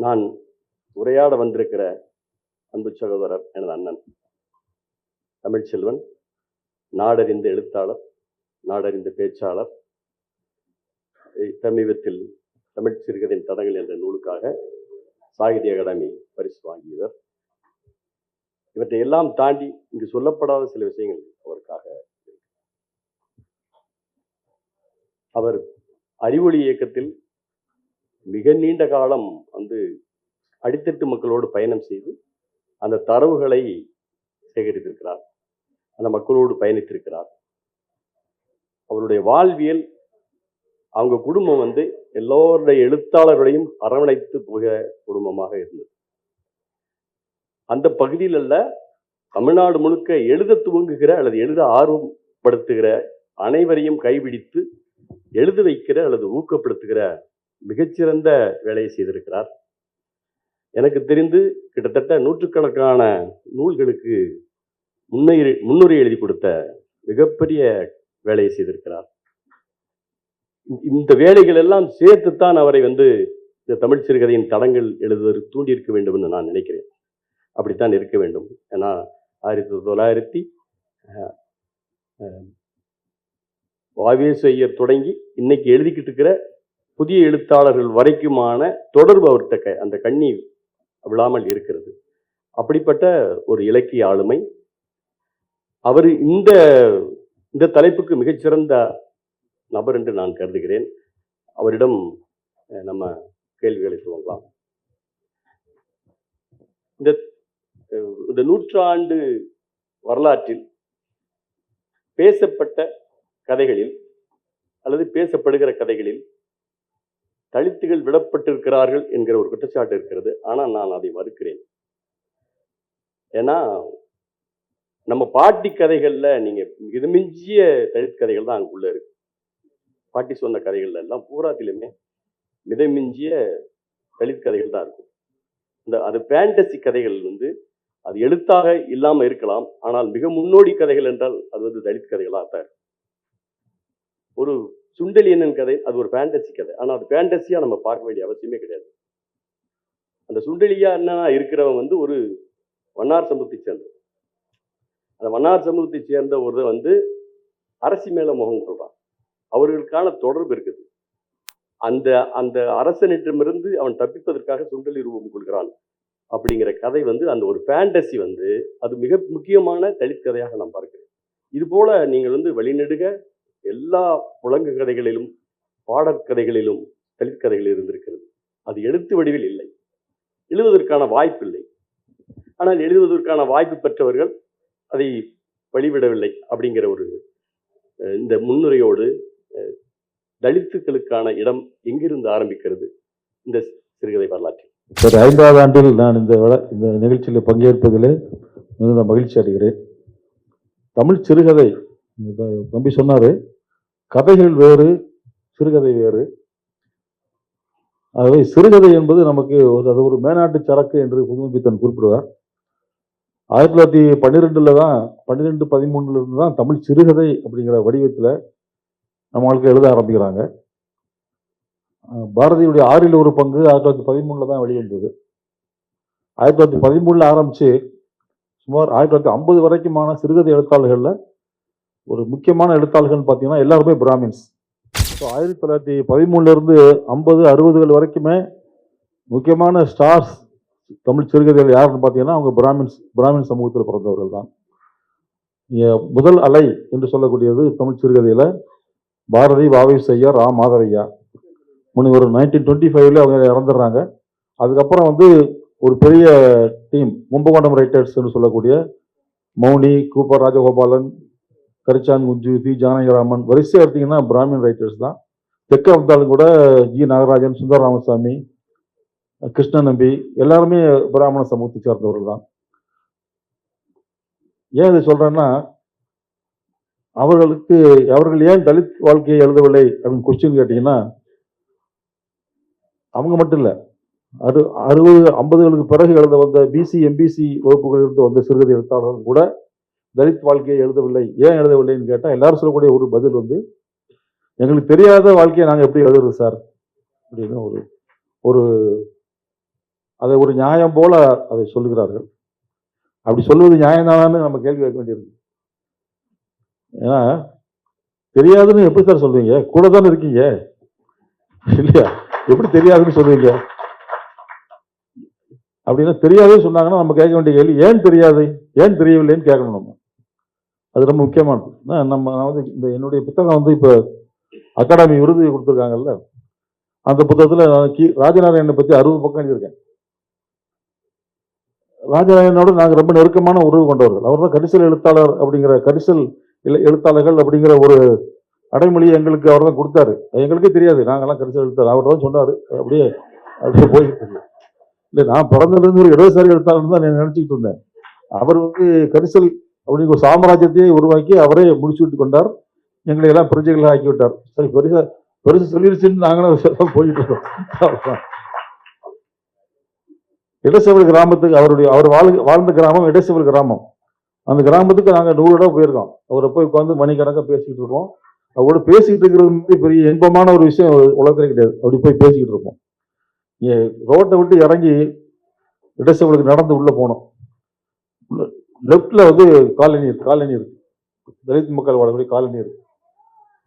நான் உரையாட வந்திருக்கிற அன்பு சகோதரர் எனது அண்ணன் தமிழ்ச்செல்வன், நாடறிந்த எழுத்தாளர், நாடறிந்த பேச்சாளர், சமீபத்தில் தமிழ் சிறுகதையின் தடங்கள் என்ற நூலுக்காக சாகித்ய அகாடமி பரிசு வாங்கியவர். இவற்றை எல்லாம் தாண்டி இங்கு சொல்லப்படாத சில விஷயங்கள் அவருக்காக. அவர் அறிவொளி இயக்கத்தில் மிக நீண்ட காலம் அடித்தட்டு மக்களோடு பயணம் செய்து அந்த தரவுகளை சேகரித்திருக்கிறார், அந்த மக்களோடு பயணித்திருக்கிறார். அவருடைய வாழ்வியல், அவங்க குடும்பம் எல்லோருடைய எழுத்தாளர்களையும் அரவணைத்து போகிற குடும்பமாக இருந்தது. அந்த பகுதியில் அல்ல, தமிழ்நாடு முழுக்க எழுத துவங்குகிற அல்லது எழுத ஆர்வப்படுத்துகிற அனைவரையும் கைபிடித்து எழுத வைக்கிற அல்லது ஊக்கப்படுத்துகிற மிகச்சிறந்த வேலையை செய்திருக்கிறார். எனக்கு தெரிந்து கிட்டத்தட்ட நூற்றுக்கணக்கான நூல்களுக்கு முன்னுரை எழுதி கொடுத்த மிகப்பெரிய வேலையை செய்திருக்கிறார். இந்த வேலைகள் எல்லாம் சேர்த்துத்தான் அவரை இந்த தமிழ் சிறுகதையின் தடங்கள் எழுதுவதற்கு தூண்டியிருக்க வேண்டும் என்று நான் நினைக்கிறேன். அப்படித்தான் இருக்க வேண்டும். ஏன்னா 1900 தொடங்கி இன்னைக்கு எழுதிக்கிட்டு இருக்கிற புதிய எழுத்தாளர்கள் வரைக்குமான தொடர்பு அவர்கிட்ட அந்த கண்ணி விழாமல் இருக்கிறது. அப்படிப்பட்ட ஒரு இலக்கிய ஆளுமை அவர். இந்த தலைப்புக்கு மிகச்சிறந்த நபர் என்று நான் கருதுகிறேன். அவரிடம் நம்ம கேள்விகளை துவங்கலாம். இந்த நூற்றாண்டு வரலாற்றில் பேசப்பட்ட கதைகளில் அல்லது பேசப்படுகிற கதைகளில் தலித்துகள் விடப்பட்டிருக்கிறார்கள் என்கிற ஒரு குற்றச்சாட்டு இருக்கிறது. ஆனால் நான் அதை மறுக்கிறேன். ஏன்னா நம்ம பாட்டி கதைகள்ல நீங்க மிதமிஞ்சிய தலித் கதைகள் தான் அங்குள்ள இருக்கு. பாட்டி சொன்ன கதைகள்ல எல்லாம் பூராத்திலுமே மிதமிஞ்சிய தலித் கதைகள் தான் இருக்கும். அது பேண்டசி கதைகள் அது எழுத்தாக இல்லாம இருக்கலாம், ஆனால் மிக முன்னோடி கதைகள் என்றால் அது தலித் கதைகளாக தான் இருக்கும். ஒரு சுண்டலியன் கதை, அது ஒரு பேண்டசி கதை. ஆனால் அது பேண்டசியா நம்ம பார்க்க வேண்டிய அவசியமே கிடையாது. அந்த சுண்டலியா என்ன இருக்கிறவன் ஒரு வண்ணார் சமூகத்தை சேர்ந்தவர். அந்த வண்ணார் சமூகத்தை சேர்ந்த ஒரு அரசி மேல முகம் சொல்றான். அவர்களுக்கான தொடர்பு இருக்குது. அந்த அரசனிடமிருந்து அவன் தப்பிப்பதற்காக சுண்டலி ரூபம் கொள்கிறான் அப்படிங்கிற கதை அந்த ஒரு பேண்டசி அது மிக முக்கியமான தலித் கதையாக நான் பார்க்கிறேன். இது போல நீங்கள் வழிநெடுக எல்லா புலங்கு கதைகளிலும் பாடற்கதைகளிலும் தலித் கதைகள் இருந்திருக்கிறது. அது எழுத்து வடிவில் இல்லை, எழுதுவதற்கான வாய்ப்பு இல்லை. ஆனால் எழுதுவதற்கான வாய்ப்பு பெற்றவர்கள் அதை வழிவிடவில்லை. அப்படிங்கிற இந்த முன்னுரையோடு தலித்துக்களுக்கான இடம் எங்கிருந்து ஆரம்பிக்கிறது இந்த சிறுகதை வரலாற்றில்? சரி, 5வது ஆண்டில் நான் இந்த நிகழ்ச்சியில் பங்கேற்பதிலே மிகுந்த மகிழ்ச்சி அடைகிறேன். தமிழ் சிறுகதை, தம்பி சொன்னாரு, கதைகள் வேறு, சிறுகதை வேறு. ஆகவே சிறுகதை என்பது நமக்கு அது ஒரு மேனாட்டு சரக்கு என்று புதுமைப்பித்தன் குறிப்பிடுவார். 1912 தான் 12-13 இருந்து தான் தமிழ் சிறுகதை அப்படிங்கிற வடிவத்தில் நம்மளுக்கு எழுத ஆரம்பிக்கிறாங்க. பாரதியுடைய 6ல் ஒரு பங்கு 1913 தான் வெளிவந்தது. 1913 ஆரம்பிச்சு சுமார் 1950 வரைக்குமான சிறுகதை எழுத்தாளர்களில் ஒரு முக்கியமான எழுத்தாளர்கள் பார்த்தீங்கன்னா எல்லாருமே பிராமின்ஸ். ஸோ 1913 இருந்து 50-60 வரைக்குமே முக்கியமான ஸ்டார்ஸ் தமிழ் சிறுகதைகள் யாருன்னு பார்த்தீங்கன்னா அவங்க பிராமின் சமூகத்தில் பிறந்தவர்கள் தான். முதல் அலை என்று சொல்லக்கூடியது தமிழ் சிறுகதையில் பாரதி, வ.வி. ஐயர், ரா. மாதவையா முனிவர் 1925 அவங்க இறந்துடுறாங்க. அதுக்கப்புறம் ஒரு பெரிய டீம் கும்பகோணம் ரைட்டர்ஸ் சொல்லக்கூடிய மௌனி, கூப்பர் ராஜகோபாலன், கரிச்சான் குஞ்சு, தி. ஜானகிராமன், வரிசையாக எடுத்தீங்கன்னா பிராமின் ரைட்டர்ஸ் தான். தெற்கு வந்தாலும் கூட ஜி. நாகராஜன், சுந்தர ராமசாமி, கிருஷ்ணன் நம்பி எல்லாருமே பிராமண சமூகத்தை சேர்ந்தவர்கள் தான். ஏன் இதை சொல்றேன்னா, அவர்கள் ஏன் தலித் வாழ்க்கையை எழுதவில்லை அப்படின்னு கொஸ்டின் கேட்டீங்கன்னா, அவங்க மட்டும் இல்லை, 60-50களுக்கு பிறகு எழுத வந்த பிசி, எம்பிசி வகுப்புகளிலிருந்து வந்த சிறுகதை எழுத்தாளர்கள் கூட தலித் வாழ்க்கையை எழுதவில்லை. ஏன் எழுதவில்லைன்னு கேட்டால் எல்லாரும் சொல்லக்கூடிய ஒரு பதில் எங்களுக்கு தெரியாத வாழ்க்கையை நாங்கள் எப்படி எழுதுறது சார் அப்படின்னு ஒரு அதை ஒரு நியாயம் போல அதை சொல்லுகிறார்கள். அப்படி சொல்வது நியாயம்தானு நம்ம கேள்வி கேட்க வேண்டியிருக்கு. ஏன்னா தெரியாதுன்னு எப்படி சார் சொல்றீங்க? கூட தானே இருக்கீங்க இல்லையா? எப்படி தெரியாதுன்னு சொல்றீங்க? அப்படின்னா தெரியாதுன்னு சொன்னாங்கன்னா நம்ம கேட்க வேண்டிய கேள்வி ஏன் தெரியாது, ஏன் தெரியவில்லைன்னு கேட்கணும். நம்ம அது ரொம்ப முக்கியமானது. நான் வந்து இந்த என்னுடைய புத்தகம் வந்து இப்போ அகாடமி விருது கொடுத்துருக்காங்கல்ல, அந்த புத்தகத்தில் ராஜநாராயணனை பற்றி 60 பக்கம் எழுதியிருக்கேன். ராஜநாராயணனோட நாங்கள் ரொம்ப நெருக்கமான உறவு கொண்டவர்கள். அவர் தான் கரிசல் எழுத்தாளர் அப்படிங்கிற கரிசல் எழுத்தாளர்கள் அப்படிங்கிற ஒரு அடைமொழியை எங்களுக்கு அவர் தான் கொடுத்தாரு. எங்களுக்கே தெரியாது, நாங்கெல்லாம் கரிசல் எழுத்தாளர் அவர் தான் சொன்னார். அப்படியே அப்படியே போயிட்டு இல்லை, நான் பிறந்ததுலேருந்து ஒரு இடதுசாரி எழுத்தாளர் தான் நான் நினச்சிக்கிட்டு இருந்தேன். அவர் வந்து கரிசல் அப்படிங்கிற ஒரு சாம்ராஜ்யத்தையே உருவாக்கி அவரே முடிச்சு விட்டு கொண்டார். எங்களை எல்லாம் பிரஜைகளாக ஆக்கி விட்டார். சரி, பெருசு சொல்லிடுச்சுன்னு நாங்களும் போயிட்டு இருக்கோம். இடைச்செவல் கிராமத்துக்கு அவர் வாழ்ந்த கிராமம் இடைச்செவல் கிராமம். அந்த கிராமத்துக்கு நாங்கள் 100 இடம் போயிருக்கோம். அவரை போய் உட்காந்து மணிக்கணக்காக பேசிக்கிட்டு இருப்போம். அவரோட பேசிக்கிட்டு இருக்கிறது மாதிரி பெரிய இன்பமான ஒரு விஷயம் உலகத்திலே கிடையாது. அப்படி போய் பேசிக்கிட்டு இருப்போம். ரோட்டை விட்டு இறங்கி இடைச்செவலுக்கு நடந்து உள்ள போனோம். லெப்ட்ல வந்து காலனி இருக்கு, தலித் மக்கள் வாழக்கூடிய காலனி இருக்கு.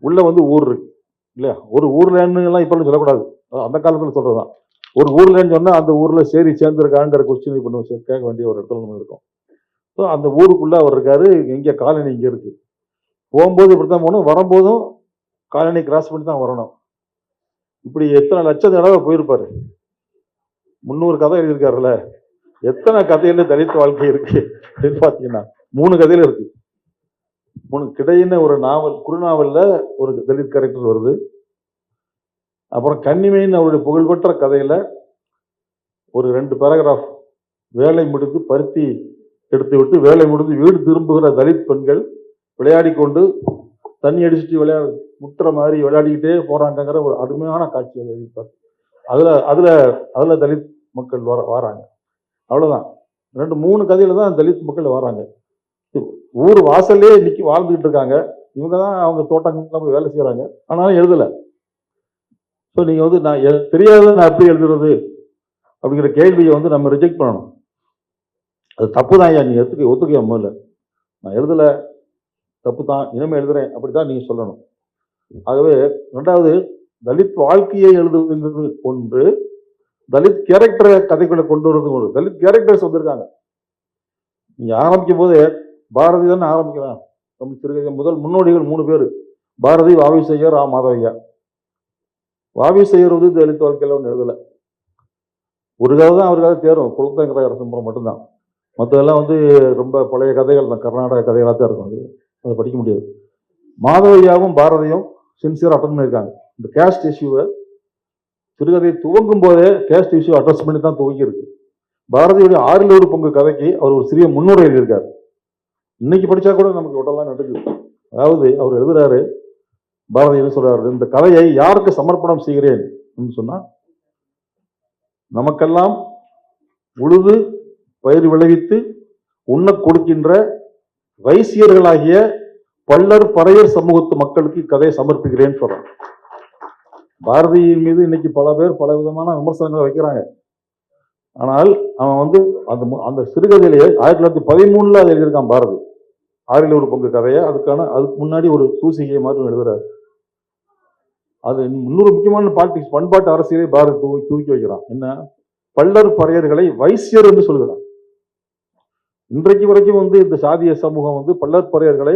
உள்ள வந்து ஊர் இருக்கு இல்லையா? ஒரு ஊர்லன்னு எல்லாம் இப்ப சொல்லக்கூடாது, அந்த காலத்துல சொல்றதுதான். ஒரு ஊர்லன்னு சொன்னா அந்த ஊர்ல சரி சேர்ந்திருக்காங்கிற கொஸ்டின் பண்ணுவோம், கேட்க வேண்டிய ஒரு இடத்துல நம்ம இருக்கோம். ஸோ அந்த ஊருக்குள்ள அவர் இருக்காரு. எங்க காலனி இங்க இருக்கு. போகும்போது இப்படித்தான் போகணும், வரும்போதும் காலனி கிராஸ் பண்ணி தான் வரணும். இப்படி எத்தனை லட்சம் தடவை போயிருப்பாரு. 300 கதை எழுதியிருக்காருல்ல. எத்தனை கதையில தலித் வாழ்க்கை இருக்கு பார்த்தீங்கன்னா 3 கதையில இருக்கு. 3 கிடையின ஒரு நாவல், குறுநாவல்ல ஒரு தலித் கேரக்டர் வருது. அப்புறம் கன்னிமைன்னு அவருடைய புகழ்பெற்ற கதையில ஒரு 2 பேராகிராஃப், வேலை முடிந்து பருத்தி எடுத்து விட்டு வேலை முடிந்து வீடு திரும்புகிற தலித் பெண்கள் விளையாடி கொண்டு தண்ணி அடிச்சுட்டு முட்டுற மாதிரி விளையாடிக்கிட்டே போறாங்கிற ஒரு அருமையான காட்சி எழுதிப்பார். அதுல தலித் மக்கள் வராங்க. அவ்வளவுதான். 2-3 கதையில தான் தலித் மக்கள் வராங்க. ஊர் வாசல்லே இன்னைக்கு வாழ்ந்துகிட்டு இருக்காங்க. இவங்க தான் அவங்க தோட்டங்கள்ல போய் வேலை செய்யறாங்க. ஆனாலும் எழுதல. ஸோ நீங்க வந்து நான் தெரியாத நான் எப்படி எழுதுறது அப்படிங்கிற கேள்வியை வந்து நம்ம ரிஜெக்ட் பண்ணணும். அது தப்பு தான். ஐயா, நீங்க ஒத்துக்க முதல்ல நான் எழுதல, தப்பு தான், இனிமே எழுதுறேன் அப்படித்தான் நீங்க சொல்லணும். ஆகவே 2வது, தலித் வாழ்க்கையை எழுதுவதுங்கிறது ஒன்று, தலித் கேரக்டரை கதைக்குள்ள கொண்டு வருவது ஒன்று. தலித் கேரக்டர்ஸ் வந்திருக்காங்க. நீங்க ஆரம்பிக்கும் போது பாரதி தானே ஆரம்பிக்கிறான். தமிழ் சிறுகதை முதல் முன்னோடிகள் 3 பேர், பாரதி, வாவிசையர், மாதவையா. வாவிசையர் வந்து தலித் வாழ்க்கையில ஒன்று எழுதல. ஒரு கதை தான் அவருக்காக தேரும், குலத்தங்கிற அரசம்பரம் மட்டும்தான். மற்றதெல்லாம் வந்து ரொம்ப பழைய கதைகள் தான், கர்நாடக கதைகளாக தான் இருக்கும். அதை படிக்க முடியாது. மாதவையாவும் பாரதியும் சின்சியர் அட்டன் பண்ணியிருக்காங்க. இந்த கேஸ்ட் இஷ்யூவை சிறுகதை துவங்கும் போதே கேஸ்ட் இஷ்யூ அட்ரஸ் பண்ணி தான் துவங்கி இருக்கு. பாரதியுடைய 6ல் 1 பங்கு கதைக்கு அவர் ஒரு சிறிய முன்னுரை எழுதியிருக்காரு. இன்னைக்கு படிச்சா கூட நமக்கு உடலாம் நடக்குது. அதாவது அவர் எழுதுறாரு, பாரதி என்ன சொல்றாரு, இந்த கதையை யாருக்கு சமர்ப்பணம் செய்கிறேன் சொன்னா, நமக்கெல்லாம் உழுது பயிர் விளைவித்து உண்ண கொடுக்கின்ற வைசியர்களாகிய பல்லர் பறையர் சமூகத்து மக்களுக்கு கதையை சமர்ப்பிக்கிறேன்னு சொல்றான். பாரதியின் மீது இன்னைக்கு பல பேர் பல விதமான விமர்சனங்களை வைக்கிறாங்க. ஆனால் அவன் வந்து அந்த சிறுகதையிலேயே 1913 அதை எழுதியிருக்கான் பாரதி. 6ல் 1 பங்கு கதையை அதுக்கு முன்னாடி ஒரு சூசிகை மாதிரி எழுதுறாரு. அது இன்னொரு முக்கியமான பாலிடிக்ஸ், பண்பாட்டு அரசியலை பாரதி தூக்கி வைக்கிறான். என்ன, பல்லர் பறையர்களை வைசியர் என்று சொல்கிறான். இன்றைக்கு வரைக்கும் வந்து இந்த சாதிய சமூகம் வந்து பல்லர் பறையர்களை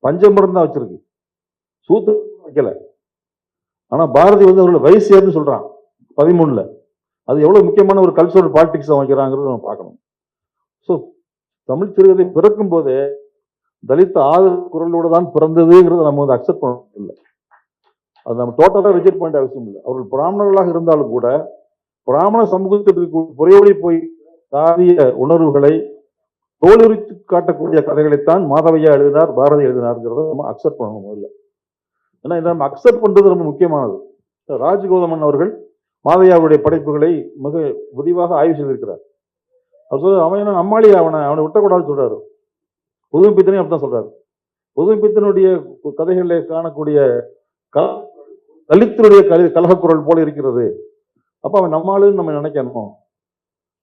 பஞ்சமரம் தான் வச்சிருக்கு, சூத்து வைக்கல. ஆனா பாரதி வந்து அவர்களை வைசியர்னு சொல்றான் 13ல். அது எவ்வளவு முக்கியமான ஒரு கல்ச்சுரல் பாலிடிக்ஸ் வைக்கிறாங்கிறது நம்ம பார்க்கணும். ஸோ தமிழ் சிறுகதை பிறக்கும் போதே தலித் ஆதரவு குரலோடு தான் பிறந்ததுங்கிறத நம்ம வந்து அக்செப்ட் பண்ண இல்லை. அது நம்ம டோட்டலாக ரிஜெக்ட் பண்ண அவசியம் இல்லை. அவர்கள் பிராமணர்களாக இருந்தாலும் கூட பிராமண சமூகத்திற்கு புறையோடி போய் சாதிய உணர்வுகளை தோலுரித்து காட்டக்கூடிய கதைகளைத்தான் மாதவையா எழுதினார், பாரதி எழுதினார்ங்கிறத நம்ம அக்செப்ட் பண்ணணும் முதல்ல. ஏன்னா இதை நம்ம அக்செப்ட் பண்றது ரொம்ப முக்கியமானது. ராஜகோதமன் அவர்கள் மாதையாவுடைய படைப்புகளை மிக விரிவாக ஆய்வு செய்திருக்கிறார். அவர் சொல்ற அவன் அம்மாளி அவனை விட்டக்கூடாதுன்னு சொல்றாரு. புதுமைப்பித்தனையும் அப்படிதான் சொல்றாரு. புதுமைப்பித்தனுடைய கதைகளில் காணக்கூடிய தலித்தினுடைய கலக குரல் போல இருக்கிறது. அப்ப அவன் நம்மளுன்னு நம்ம நினைக்கணும்.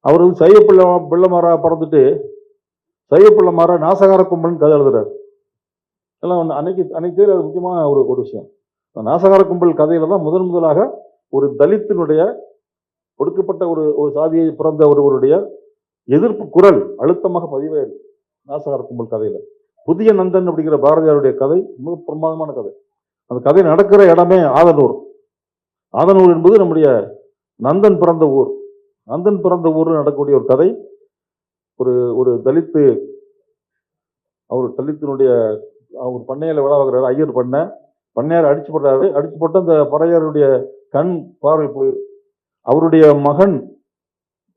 அவர் வந்து சைவ பிள்ளைமாரா பிறந்துட்டு சைவ பிள்ளைமாரா நாசகார கும்பல்னு கதை எழுதுறாரு. எல்லாம் அன்னைக்கு தெரியும். அது முக்கியமான ஒரு விஷயம். நாசகார கும்பல் கதையில தான் முதலாக ஒரு தலித்தினுடைய ஒடுக்கப்பட்ட ஒரு சாதியை பிறந்த ஒருவருடைய எதிர்ப்பு குரல் அழுத்தமாக பதிவாயிருக்கு நாசகார கும்பல் கதையில. புதிய நந்தன் அப்படிங்கிற பாரதியாருடைய கதை மிக பிரமாதமான கதை. அந்த கதை நடக்கிற இடமே ஆதனூர். ஆதனூர் என்பது நம்முடைய நந்தன் பிறந்த ஊர். நந்தன் பிறந்த ஊர் நடக்கக்கூடிய ஒரு கதை. ஒரு தலித்து, அவர் தலித்தினுடைய அவர் பண்ணையில விழா வாங்குறாரு. ஐயர் பண்ணையார் அடிச்சு போடுறாரு. அடிச்சு போட்டு அந்த பறையருடைய கண் பார்வை போய் அவருடைய மகன்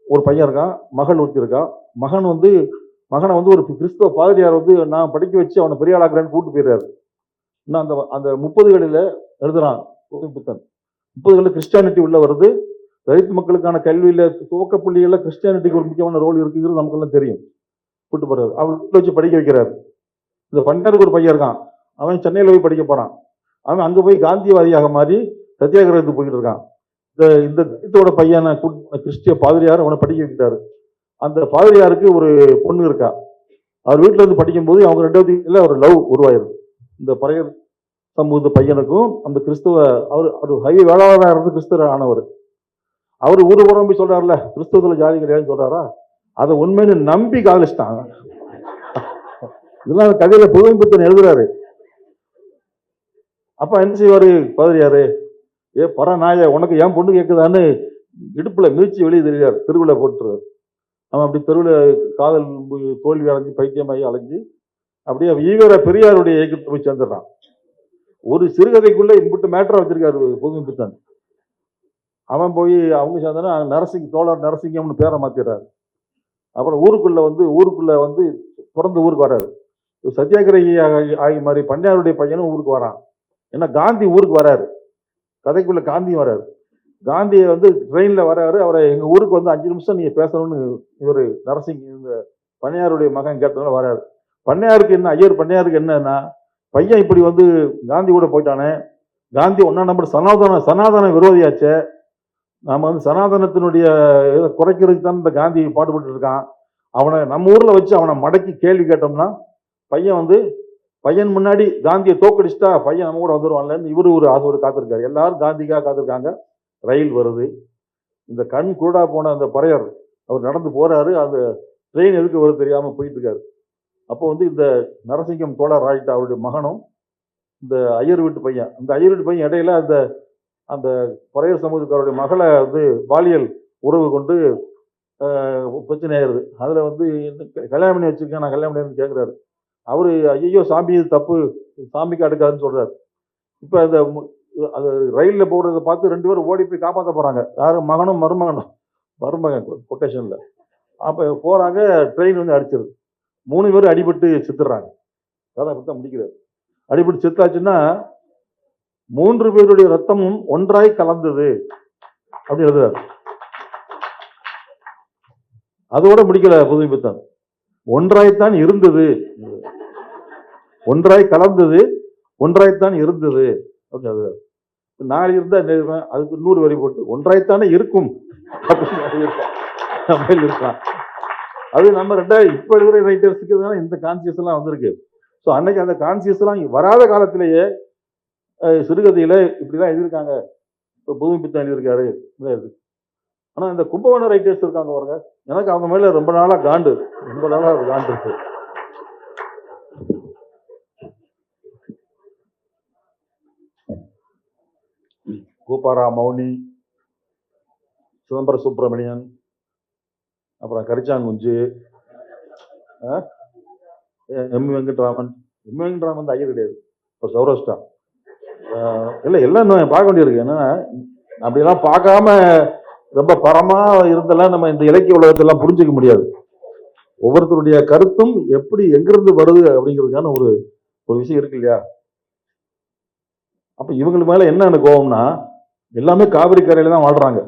ஒரு பையன் இருக்கான், மகள் ஒருத்தி இருக்கா. மகனை வந்து ஒரு கிறிஸ்தவ பாதிரியார் வந்து நான் படிக்க வச்சு அவனை பெரிய ஆளாக்குறேன்னு கூப்பிட்டு போயிடுறாரு. இன்னும் அந்த 30களில் எழுதுறான் புத்தன். 30களில் கிறிஸ்டியானிட்டி உள்ள வருது. தலித் மக்களுக்கான கல்வியில துவக்க புள்ளிகள்ல கிறிஸ்டியானிட்டிக்கு ஒரு முக்கியமான ரோல் இருக்குங்கிறது நமக்கு எல்லாம் தெரியும். கூட்டு போறாரு. அவர் வீட்டில் வச்சு படிக்க வைக்கிறாரு. இந்த பண்ணருக்கு ஒரு பையன் இருக்கான், அவன் சென்னையில் போய் படிக்க போறான். அவன் அங்க போய் காந்தியவாதியாக மாறி சத்தியாகிரகத்துக்கு போய்கிட்டு இருக்கான். இந்த தலித்தோட பையனை கிறிஸ்டிய பாதிரியார் அவனை படிக்க வைக்கிறாரு. அந்த பாதிரியாருக்கு ஒரு பொண்ணு இருக்கா. அவர் வீட்டுல இருந்து படிக்கும்போது அவங்க 2 ஒரு லவ் உருவாயிருது. இந்த பறையர் சமூக பையனுக்கும் அந்த கிறிஸ்துவ அவர் ஹை வேளாளராக இருந்து கிறிஸ்துவ ஆனவர். அவர் ஊரு புறம் போய் சொல்றாருல கிறிஸ்தவத்துல ஜாதி கிடையாதுன்னு சொல்றாரா, அதை உண்மைன்னு நம்பி காதலிச்சிட்டாங்க. இதெல்லாம் கதையில புதுமைப்பித்தன் எழுதுறாரு. அப்ப என்ன செய்வாரு பாதிரியாரு, பரநாய உனக்கு ஏன் பொண்ணு கேட்குதான்னு இடுப்புல மிதிச்சு வெளியே தெரியாரு, தெருவில் போட்டுருவாரு. அவன் அப்படி தெருவில் காதல் தோல்வி அடைஞ்சு பைத்தியமாகி அலைஞ்சு அப்படியே ஈவர பெரியாருடைய இயக்கத்தை போய் சேர்ந்துடுறான். ஒரு சிறுகதைக்குள்ள இம்பிட்டு மேட்டரா வச்சிருக்காரு புதுமைப்பித்தன். அவன் போய் அவங்க சேர்ந்தா தோழர் நரசிங்கம்னு பேரை மாத்திடுறாரு. அப்புறம் ஊருக்குள்ள வந்து பிறந்த ஊருக்கு வராரு. சத்தியாகிரகி ஆகி மாதிரி பண்ணையாருடைய பையனும் ஊருக்கு வரான். ஏன்னா காந்தி ஊருக்கு வராரு, கதைக்குள்ள காந்தியும் வராரு. காந்தியை வந்து ட்ரெயின்ல வராரு. அவரை எங்க ஊருக்கு வந்து 5 நிமிஷம் நீங்க பேசணும்னு இவர் நரசிங்க இந்த பண்ணையாருடைய மகன் கேட்டதுனால வராரு. பண்ணையாருக்கு என்ன, ஐயர் பண்ணையாருக்கு என்னன்னா, பையன் இப்படி வந்து காந்தி கூட போயிட்டானே, காந்தி 1ஆம் நம்பர் சனாதன விரோதியாச்சே, நாம வந்து சனாதனத்தினுடைய இதை குறைக்கிறதுக்கு தான் இந்த காந்தி பாடுபட்டு இருக்கான். அவனை நம்ம ஊர்ல வச்சு அவனை மடக்கி கேள்வி கேட்டோம்னா பையன் முன்னாடி காந்தியை தோக்கடிச்சிட்டா பையன் நம்ம கூட வந்துடுவான்லன்னு இவரு ஒரு ஆசையோடு காத்திருக்காரு. எல்லாரும் காந்திக்காக காத்திருக்காங்க. ரயில் வருது. இந்த கண் கூடா போன அந்த பறையர் அவர் நடந்து போறாரு. அந்த ட்ரெயின் எதுக்கு வருது தெரியாம போயிட்டு இருக்காரு. அப்போ வந்து இந்த நரசிங்கம் தோழர் ஆயிட்ட அவருடைய மகனும் இந்த ஐயர் வீட்டு பையன், அந்த ஐயர் வீட்டு பையன் இடையில அந்த பறையர் சமூகக்காரருடைய மகளை வந்து பாலியல் உறவு கொண்டு பிரச்சனை ஆயிருது. அதுல வந்து கல்யாணம் பண்ணி வச்சிருக்கேன், நான் கல்யாணம் பண்ணி கேட்கிறாரு. அவரு ஐயோ சாமி தப்பு, சாமிக்கு அடுக்காதுன்னு சொல்றாரு. இப்ப அது ரயில்ல போறதை பார்த்து 2 பேரும் ஓடி போய் காப்பாற்ற போறாங்க. யாரு, மகனும் மருமகன் கொட்டேஷன்ல. அப்ப போறாங்க, ட்ரெயின் வந்து அடிச்சிருது. 3 பேரும் அடிபட்டு செத்துறாங்க. கதை அப்படித்தான் முடிக்கிறாரு. அடிபட்டு செத்தாச்சுன்னா 3 பேருடைய ரத்தமும் ஒன்றாய் கலந்தது அப்படி எழுதுறாரு. அதோட முடிக்கல புதுமைப்பித்தன். ஒன்றாய்த்தான் இருந்தது, ஒன்றாய் கலந்தது, ஒன்றாய்த்தான் இருந்தது அப்படின்னு எழுதுறாரு. 4 இருந்தா அதுக்கு 100 வரி போட்டு ஒன்றாய்த்தானே இருக்கும் அப்படின்னு இருக்கான். அது நம்ம இப்ப இருக்கிற ரைட்டர்ஸுக்கு தான் இந்த கான்சியஸ் எல்லாம் வந்திருக்கு. ஸோ அன்னைக்கு அந்த கான்சியஸ் எல்லாம் வராத காலத்திலேயே சிறுகதையில இப்படிதான் எழுதியிருக்காங்க. இப்போ புதுமைப்பித்தன் எழுதியிருக்காரு. ஆனா இந்த கும்பகோணம் ரைட்டர்ஸ் இருக்காங்க பாருங்க, எனக்கு அவங்க மேல ரொம்ப நாளா காண்டு இருக்கு. கூப்பாரா மௌனி, சிதம்பர சுப்பிரமணியன், அப்புறம் கரிச்சாங்குஞ்சு, எம் வெங்கட்ராமன் ஐயர் கிடையாது, இப்போ சௌராஷ்டிரா. இல்லை எல்லாம் பார்க்க வேண்டியிருக்கு. என்னன்னா அப்படியெல்லாம் பார்க்காம ரொம்ப பரமா இருந்தெல்லாம் நம்ம இந்த இலக்கிய உலகத்தெல்லாம் புரிஞ்சுக்க முடியாது. ஒவ்வொருத்தருடைய கருத்தும் எப்படி எங்கிருந்து வருது அப்படிங்கிறதுக்கான ஒரு விஷயம் இருக்கு இல்லையா. அப்ப இவங்களுக்கு மேல என்ன கோபம்னா, எல்லாமே காவிரி கரையில தான் வாழ்றாங்க.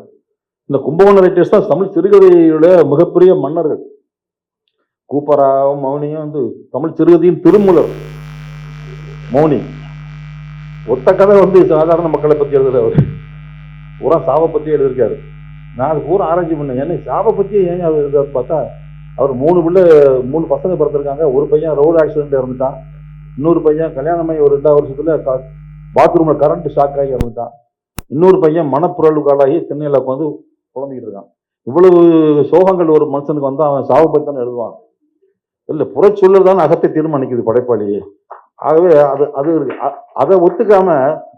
இந்த கும்பகோணம் ரைட்டர்ஸ் தான் தமிழ் சிறுகதையோட மிகப்பெரிய மன்னர்கள். கூப்பராவும் மௌனியும் வந்து தமிழ் சிறுகதையின் திருமூலர் மௌனி. ஒத்த கதை வந்து சாதாரண மக்களை பத்தி எழுதுறவர், பூரா சாவை பத்தி எழுதியிருக்காரு. நான் அது பூரா ஆராய்ச்சி பண்ணேன். ஏன்னா சாவை பற்றியே ஏங்க அவர் இருக்காரு பார்த்தா, அவர் 3 பசங்க பிறந்திருக்காங்க. ஒரு பையன் ரோடு ஆக்சிடென்ட் இறந்துட்டான். இன்னொரு பையன் கல்யாணமாகி ஒரு 2 வருஷத்துல பாத்ரூமில் கரண்ட் ஷாக் ஆகி இறந்துட்டான். இன்னொரு பையன் மனப்புரளுக்காலாகி சென்னையில் உட்காந்து புலம்பிக்கிட்டு இருக்கான். இவ்வளவு சோகங்கள் ஒரு மனுஷனுக்கு வந்தால் அவன் சாவை பற்றி தானே எழுதுவான். இல்லை, புறச்சூழல் தான் அகத்தை தீர்மானிக்குது படைப்பாளியே. ஆகவே அது அதை ஒத்துக்காம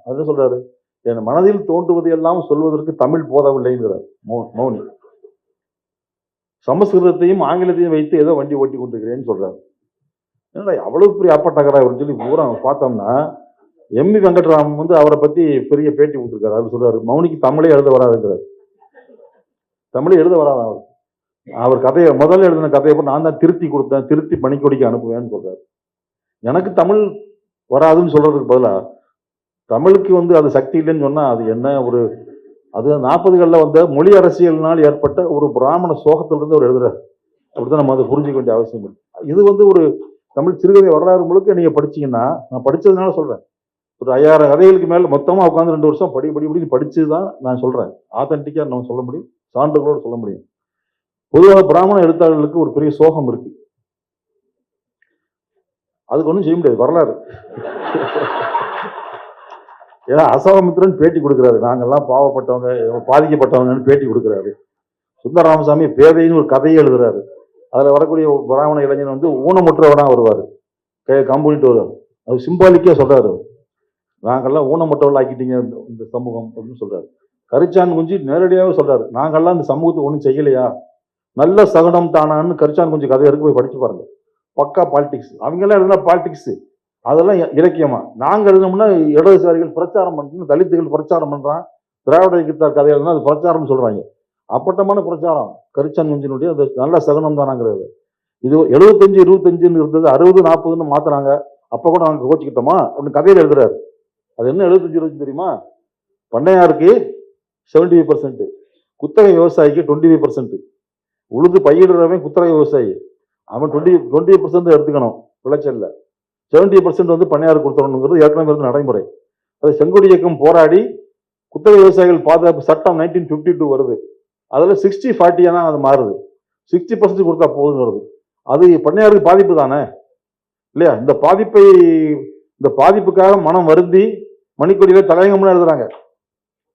அது சொல்றாரு, என் மனதில் தோன்றுவது எல்லாம் சொல்வதற்கு தமிழ் போதவில்லைங்கிறார் மௌனி. சமஸ்கிருதத்தையும் ஆங்கிலத்தையும் வைத்து ஏதோ வண்டி ஓட்டி கொண்டிருக்கிறேன்னு சொல்றாரு. என்னடா அவ்வளவு பெரிய ஆப்பட்டக்கரா அப்படின்னு சொல்லி பூரா பார்த்தோம்னா, எம்.வி. வெங்கட்ராமன் வந்து அவரை பத்தி பெரிய பேட்டி கொடுத்துருக்காரு. அவர் சொல்றாரு, மௌனிக்கு தமிழே எழுத வராதுங்கிறார். தமிழே எழுத வராது அவர் கதையை முதல்ல எழுதின கதையை நான் தான் திருத்தி கொடுத்தேன், திருத்தி பணிக்கொடிக்கு அனுப்புவேன்னு சொல்றாரு. எனக்கு தமிழ் வராதுன்னு சொல்றதுக்கு பதிலாக தமிழுக்கு வந்து அது சக்தி இல்லைன்னு சொன்னா அது என்ன ஒரு அது 40களில் வந்த மொழி அரசியலினால் ஏற்பட்ட ஒரு பிராமண சோகத்திலிருந்து அவர் எழுதுறாரு. அப்படிதான் நம்ம அதை புரிஞ்சுக்க வேண்டிய அவசியம் இல்லை. இது வந்து ஒரு தமிழ் சிறுகதை வரலாறு முழுக்க நீங்க படிச்சீங்கன்னா, நான் படிச்சதுனால சொல்றேன், ஒரு 5000 கதைகளுக்கு மேல மொத்தமா உட்காந்து 2 வருஷம் படி படிச்சுதான் நான் சொல்றேன். ஆத்தன்டிக்கா நம்ம சொல்ல முடியும், சான்றுகளோடு சொல்ல முடியும். பொதுவாக பிராமண எழுத்தாளர்களுக்கு ஒரு பெரிய சோகம் இருக்கு. அதுக்கு ஒன்றும் செய்ய முடியாது, வரலாறு. ஏன்னா அசோகமித்திரன் பேட்டி கொடுக்குறாரு, நாங்கெல்லாம் பாவப்பட்டவங்க, பாதிக்கப்பட்டவங்கன்னு பேட்டி கொடுக்குறாரு. சுந்தர ராமசாமி பேதைன்னு ஒரு கதையை எழுதுறாரு. அதுல வரக்கூடிய பிராமண இளைஞன் வந்து ஊனமுற்றவனா வருவார், கம்பெனிட்டு வருவார். அது சிம்பாலிக்கா சொல்றாரு, நாங்கெல்லாம் ஊனமுற்றவர்கள் ஆக்கிட்டீங்க இந்த சமூகம் அப்படின்னு சொல்றாரு. கரிச்சான் குஞ்சு நேரடியாகவே சொல்றாரு, நாங்கெல்லாம் இந்த சமூகத்துக்கு ஒன்றும் செய்யலையா, நல்ல சகுனம் தானான்னு கரிச்சான் குஞ்சு கதை இருக்கு, போய் படிச்சு பாருங்க. பக்கா பாலிடிக்ஸ். அவங்கெல்லாம் எழுதுனா பாலிடிக்ஸ், அதெல்லாம் இலக்கியமா. நாங்க எழுதணும்னா இடதுசாரிகள் பிரச்சாரம் பண்ணணும், தலித்துகள் பிரச்சாரம் பண்றான், திராவிட இயக்கத்தார் கதை எழுதுனா அது பிரச்சாரம் சொல்றாங்க. அப்பட்டமான பிரச்சாரம் கரிச்சான் குஞ்சினுடைய அது நல்ல சகுனம் தானாங்கிறது. இது 75-25 இருந்தது 60-40ன்னு மாத்துறாங்க. அப்ப கூட நாங்க கோச்சிக்கிட்டோமா அப்படின்னு கதையில எழுதுறாரு. அது என்ன 75-25 தெரியுமா? பண்ணையாருக்கு 75%, குத்தகை விவசாயிக்கு 25%. உழுது பயிரிடுறவன் குத்தகை விவசாயி, அவன் 20% எடுத்துக்கணும் விளைச்சல்ல. 70% வந்து பண்ணையாருக்கு கொடுத்துடணுங்கிறது ஏற்கனவே இருந்த நடைமுறை. அது செங்கோடி இயக்கம் போராடி குத்தகை விவசாயிகள் பாதுகாப்பு சட்டம் 1952 வருது. அதுல 60-40 தான் அது மாறுது. 60% கொடுத்தா போதும் வருது. அது பண்ணையாருக்கு பாதிப்பு தானே இல்லையா? இந்த பாதிப்புக்காக மனம் வருந்தி மணிக்கொடியில தலையங்கம்னு எழுதுறாங்க.